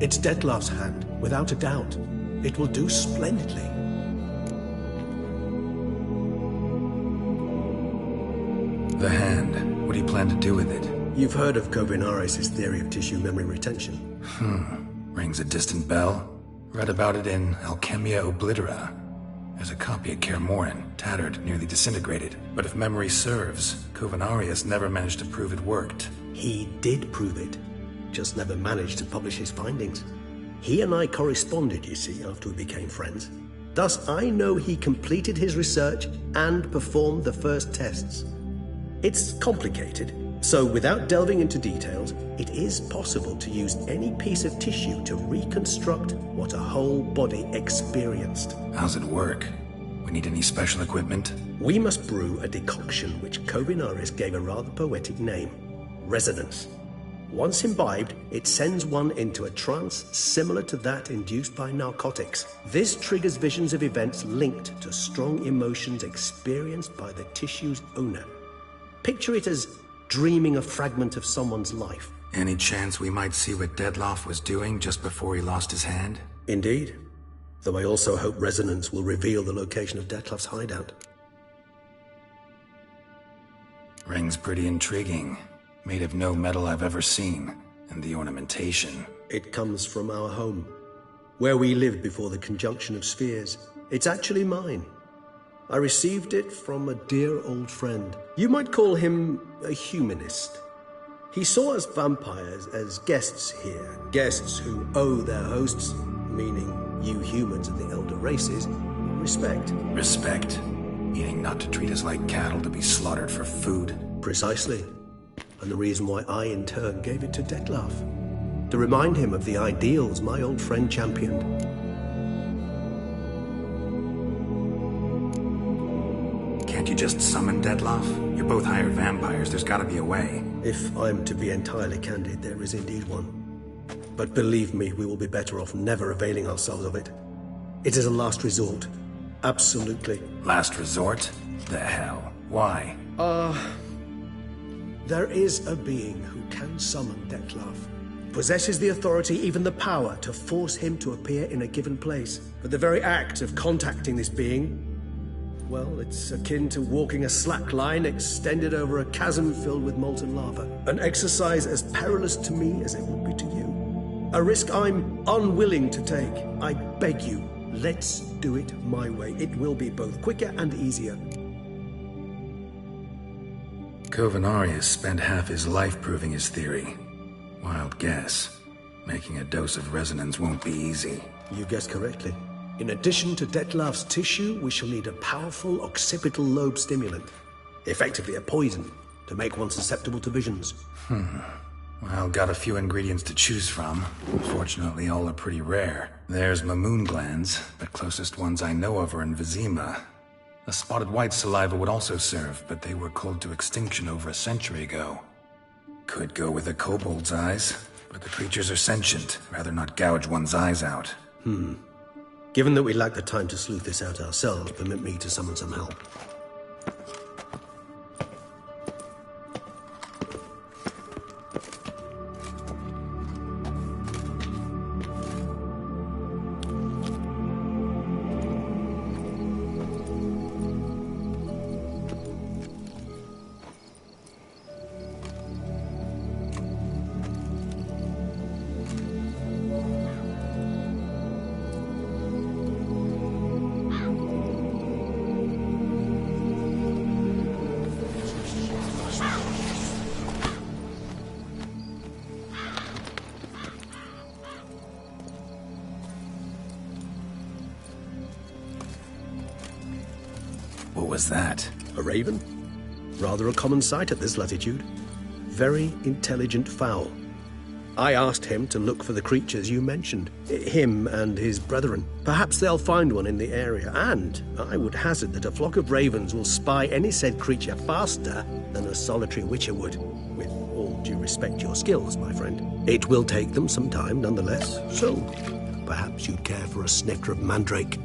It's Dettlaff's hand, without a doubt. It will do splendidly. The hand. What do you plan to do with it? You've heard of Kovinaris' theory of tissue memory retention. Rings a distant bell. Read about it in Alchemia Oblitera. There's a copy at Kaer Morhen, tattered, nearly disintegrated. But if memory serves, Kovinaris never managed to prove it worked. He did prove it. Just never managed to publish his findings. He and I corresponded, you see, after we became friends. Thus, I know he completed his research and performed the first tests. It's complicated, so without delving into details, it is possible to use any piece of tissue to reconstruct what a whole body experienced. How's it work? We need any special equipment? We must brew a decoction which Kovinaris gave a rather poetic name: resonance. Once imbibed, it sends one into a trance similar to that induced by narcotics. This triggers visions of events linked to strong emotions experienced by the tissue's owner. Picture it as dreaming a fragment of someone's life. Any chance we might see what Dettlaff was doing just before he lost his hand? Indeed. Though I also hope resonance will reveal the location of Dettlaff's hideout. Ring's pretty intriguing. Made of no metal I've ever seen. And the ornamentation. It comes from our home, where we lived before the conjunction of spheres. It's actually mine. I received it from a dear old friend. You might call him a humanist. He saw us vampires as guests here, guests who owe their hosts, meaning you humans of the elder races, respect. Respect? Meaning not to treat us like cattle to be slaughtered for food? Precisely. And the reason why I, in turn, gave it to Dettlaff. To remind him of the ideals my old friend championed. Can't you just summon Dettlaff? You're both hired vampires. There's gotta be a way. If I'm to be entirely candid, there is indeed one. But believe me, we will be better off never availing ourselves of it. It is a last resort. Absolutely. Last resort? The hell? Why? There is a being who can summon Dettlaff. Possesses the authority, even the power, to force him to appear in a given place. But the very act of contacting this being, well, it's akin to walking a slack line extended over a chasm filled with molten lava. An exercise as perilous to me as it would be to you. A risk I'm unwilling to take. I beg you, let's do it my way. It will be both quicker and easier. Kovinaris spent half his life proving his theory. Wild guess. Making a dose of resonance won't be easy. You guessed correctly. In addition to Dettlaff's tissue, we shall need a powerful occipital lobe stimulant. Effectively a poison, to make one susceptible to visions. Well, got a few ingredients to choose from. Unfortunately, all are pretty rare. There's Mamoon glands, but closest ones I know of are in Vizima. A spotted white saliva would also serve, but they were cooled to extinction over a century ago. Could go with a kobold's eyes, but the creatures are sentient. Rather not gouge one's eyes out. Given that we lack the time to sleuth this out ourselves, permit me to summon some help. What was that? A raven? Rather a common sight at this latitude. very intelligent fowl. I asked him to look for the creatures you mentioned, him and his brethren. Perhaps they'll find one in the area, and I would hazard that a flock of ravens will spy any said creature faster than a solitary witcher would. With all due respect to your skills, my friend. It will take them some time, nonetheless, so perhaps you'd care for a snifter of mandrake.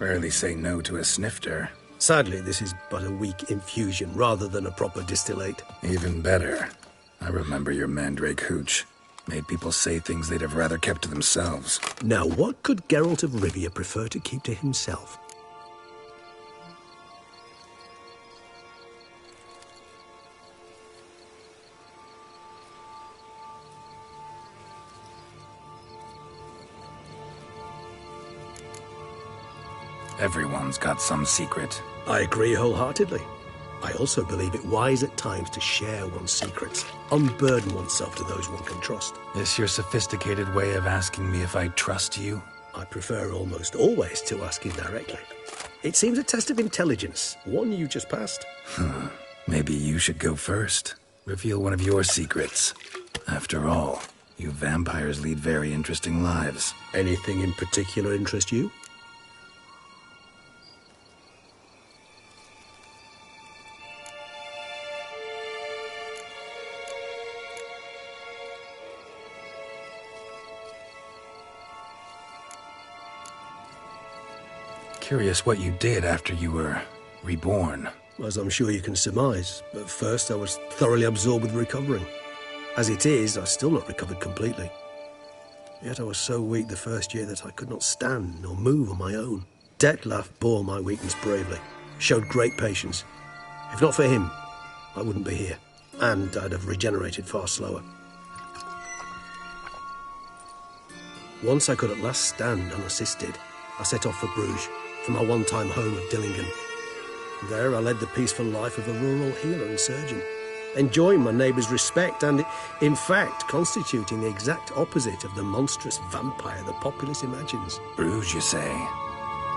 Rarely say no to a snifter. Sadly, this is but a weak infusion rather than a proper distillate. Even better. I remember your mandrake hooch. Made people say things they'd have rather kept to themselves. Now, what could Geralt of Rivia prefer to keep to himself? Everyone's got some secret. I agree wholeheartedly. I also believe it wise at times to share one's secrets, unburden oneself to those one can trust. This your sophisticated way of asking me if I trust you? I prefer almost always to ask indirectly. It seems a test of intelligence, one you just passed. Maybe you should go first. Reveal one of your secrets. After all, you vampires lead very interesting lives. Anything in particular interest you? Curious what you did after you were reborn. As I'm sure you can surmise, at first I was thoroughly absorbed with recovering. As it is, I've still not recovered completely. Yet I was so weak the first year that I could not stand nor move on my own. Detlef bore my weakness bravely, showed great patience. If not for him, I wouldn't be here, and I'd have regenerated far slower. Once I could at last stand unassisted, I set off for Bruges, from my one-time home of Dillingen. There I led the peaceful life of a rural healer and surgeon, enjoying my neighbours' respect and, in fact, constituting the exact opposite of the monstrous vampire the populace imagines. Bruges, you say?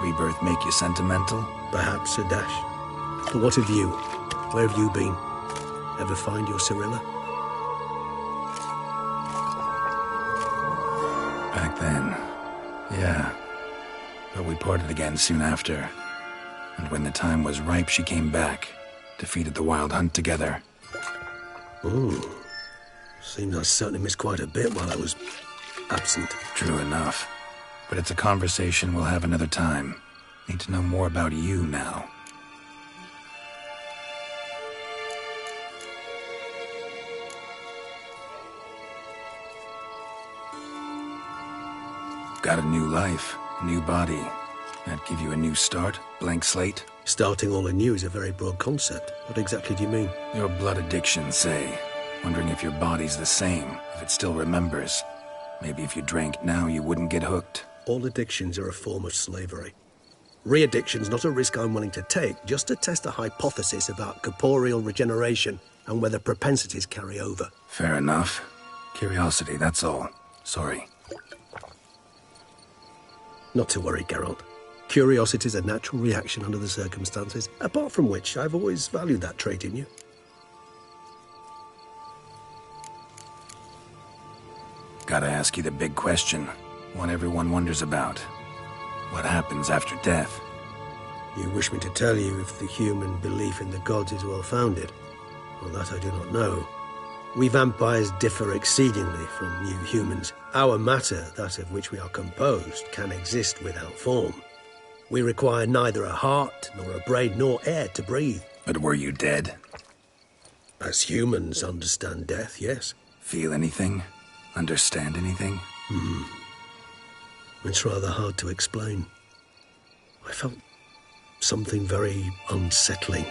Rebirth make you sentimental? Perhaps a dash. But what of you? Where have you been? Ever find your Cirilla? Back then, yeah. But we parted again soon after. And when the time was ripe, she came back. Defeated the Wild Hunt together. Ooh. Seems I certainly missed quite a bit while I was absent. True enough. But it's a conversation we'll have another time. Need to know more about you now. Got a new life. New body. That give you a new start? Blank slate? Starting all anew is a very broad concept. What exactly do you mean? Your blood addiction, say. Wondering if your body's the same, if it still remembers. Maybe if you drank now, you wouldn't get hooked. All addictions are a form of slavery. Re-addiction's not a risk I'm willing to take, just to test a hypothesis about corporeal regeneration and whether propensities carry over. Fair enough. Curiosity, that's all. Sorry. Not to worry, Geralt. Curiosity is a natural reaction under the circumstances, apart from which I've always valued that trait in you. Gotta ask you the big question, one everyone wonders about. What happens after death? You wish me to tell you if the human belief in the gods is well-founded? Well, that I do not know. We vampires differ exceedingly from you humans. Our matter, that of which we are composed, can exist without form. We require neither a heart, nor a brain, nor air to breathe. But were you dead? As humans understand death, yes. Feel anything? Understand anything? It's rather hard to explain. I felt something very unsettling.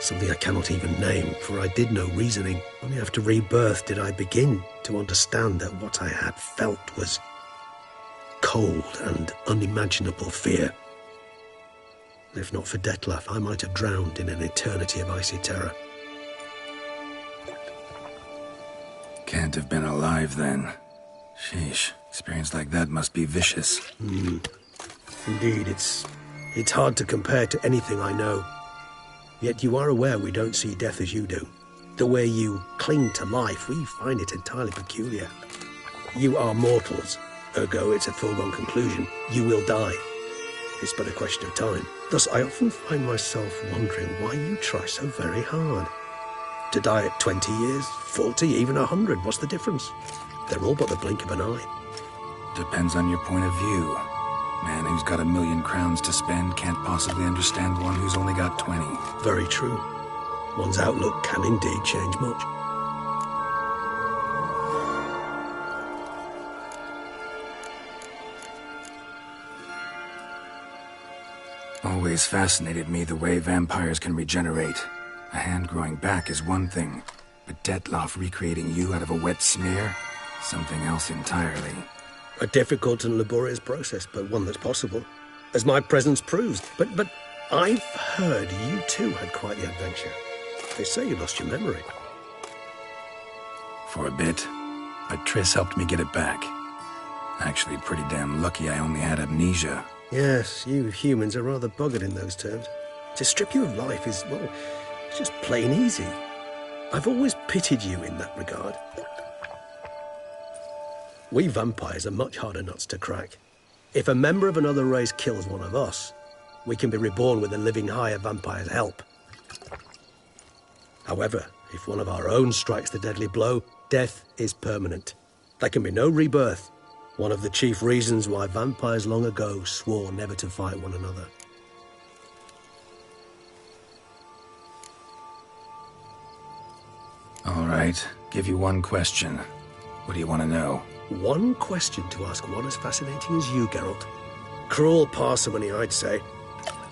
Something I cannot even name, for I did no reasoning. Only after rebirth did I begin to understand that what I had felt was cold and unimaginable fear. If not for Detlef, I might have drowned in an eternity of icy terror. Can't have been alive then. Sheesh, experience like that must be vicious. Indeed, it's It's hard to compare to anything I know. Yet you are aware we don't see death as you do. The way you cling to life, we find it entirely peculiar. You are mortals, ergo it's a foregone conclusion. You will die. It's but a question of time. Thus, I often find myself wondering why you try so very hard. To die at 20 years, 40, even 100, what's the difference? They're all but the blink of an eye. Depends on your point of view. Man who's got 1,000,000 crowns to spend can't possibly understand one who's only got 20. Very true. One's outlook can indeed change much. Always fascinated me the way vampires can regenerate. A hand growing back is one thing, but Dettlaff recreating you out of a wet smear? Something else entirely. A difficult and laborious process, but one that's possible, as my presence proves. But I've heard you too had quite the adventure. They say you lost your memory. For a bit, but Triss helped me get it back. Actually, pretty damn lucky I only had amnesia. Yes, you humans are rather buggered in those terms. To strip you of life is, well, it's just plain easy. I've always pitied you in that regard. We vampires are much harder nuts to crack. If a member of another race kills one of us, we can be reborn with a living higher vampire's help. However, if one of our own strikes the deadly blow, death is permanent. There can be no rebirth. One of the chief reasons why vampires long ago swore never to fight one another. All right, give you one question. What do you want to know? One question to ask one as fascinating as you, Geralt. Cruel parsimony, I'd say,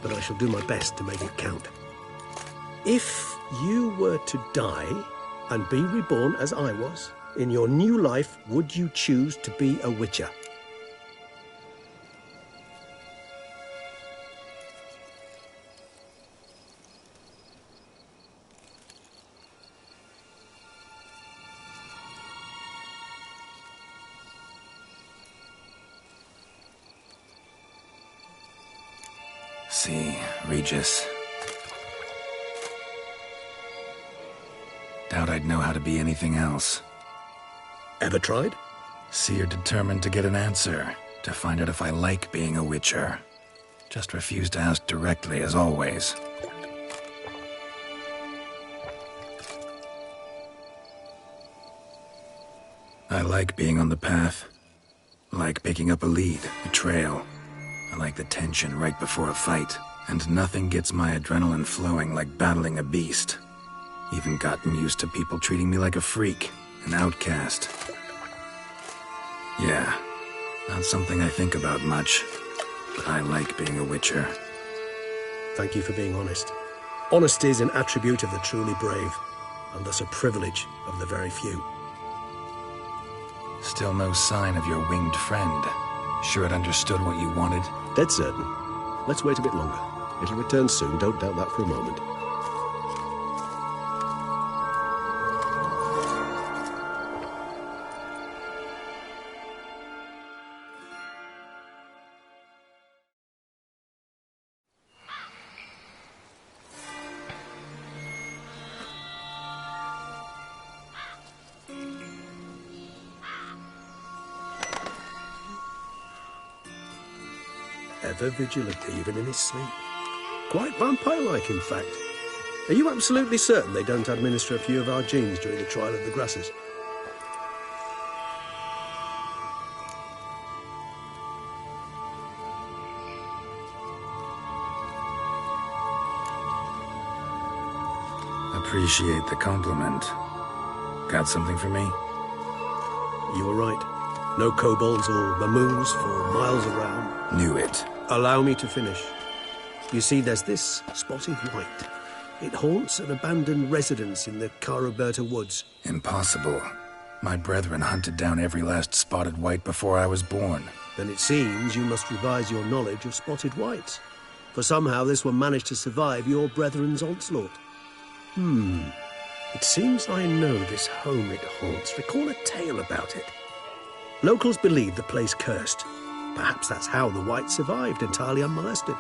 but I shall do my best to make it count. If you were to die and be reborn as I was, in your new life, would you choose to be a Witcher? See, Regis. Doubt I'd know how to be anything else. Ever tried? See, you're determined to get an answer, to find out if I like being a Witcher. Just refuse to ask directly, as always. I like being on the path. I like picking up a lead, a trail. I like the tension right before a fight. And nothing gets my adrenaline flowing like battling a beast. Even gotten used to people treating me like a freak, an outcast. Yeah, not something I think about much, but I like being a Witcher. Thank you for being honest. Honesty is an attribute of the truly brave, and thus a privilege of the very few. Still no sign of your winged friend. Sure it understood what you wanted? Dead certain. Let's wait a bit longer. It'll return soon, don't doubt that for a moment. Ever vigilant, even in his sleep. Quite vampire-like, in fact. Are you absolutely certain they don't administer a few of our genes during the trial of the grasses? Appreciate the compliment. Got something for me? You were right. No kobolds or mamoons for miles around. Knew it. Allow me to finish. You see, there's this spotted white. It haunts an abandoned residence in the Caraberta woods. Impossible. My brethren hunted down every last spotted white before I was born. Then it seems you must revise your knowledge of spotted whites. For somehow this one managed to survive your brethren's onslaught. It seems I know this home it haunts. Recall a tale about it. Locals believe the place cursed. Perhaps that's how the white survived entirely unmolested.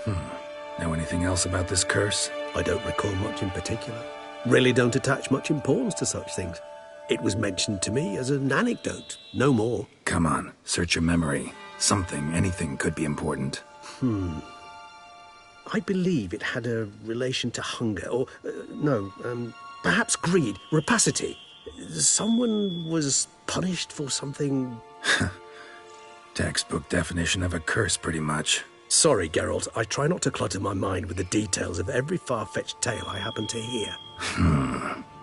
Know anything else about this curse? I don't recall much in particular. Really don't attach much importance to such things. It was mentioned to me as an anecdote, no more. Come on, search your memory. Something, anything could be important. I believe it had a relation to hunger, or, perhaps greed, rapacity. Someone was punished for something... Textbook definition of a curse, pretty much. Sorry, Geralt, I try not to clutter my mind with the details of every far-fetched tale I happen to hear.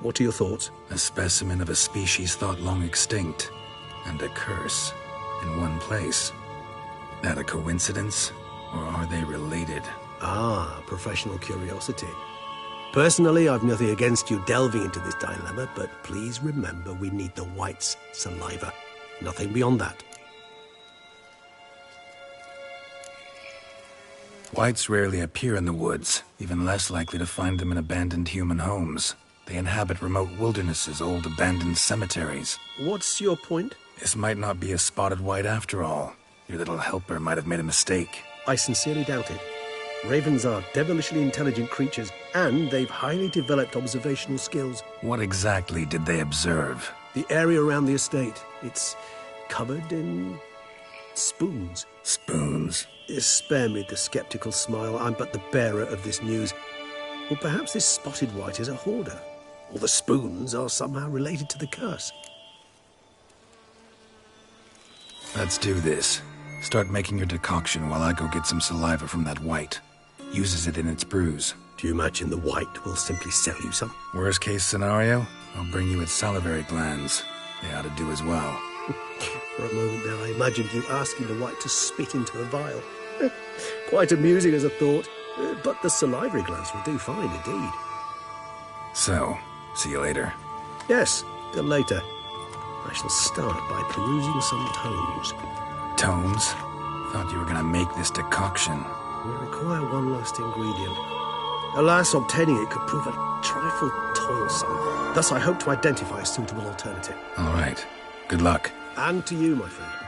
What are your thoughts? A specimen of a species thought long extinct, and a curse in one place. That a coincidence, or are they related? Ah, professional curiosity. Personally, I've nothing against you delving into this dilemma, but please remember we need the White's saliva. Nothing beyond that. Whites rarely appear in the woods, even less likely to find them in abandoned human homes. They inhabit remote wildernesses, old abandoned cemeteries. What's your point? This might not be a spotted white after all. Your little helper might have made a mistake. I sincerely doubt it. Ravens are devilishly intelligent creatures, and they've highly developed observational skills. What exactly did they observe? The area around the estate. It's covered in... spoons. Spoons? Spare me the skeptical smile. I'm but the bearer of this news. Or perhaps this spotted white is a hoarder. Or the spoons are somehow related to the curse. Let's do this. Start making your decoction while I go get some saliva from that white. Uses it in its brews. Do you imagine the white will simply sell you some? Worst case scenario, I'll bring you its salivary glands. They ought to do as well. For a moment there, I imagined you asking the white to spit into a vial. Quite amusing as a thought, but the salivary glands will do fine indeed. So, see you later. Yes, till later. I shall start by perusing some tomes. Tomes? Thought you were gonna make this decoction. We require one last ingredient. Alas, obtaining it could prove a trifle toilsome. Thus, I hope to identify a suitable alternative. All right. Good luck. And to you, my friend.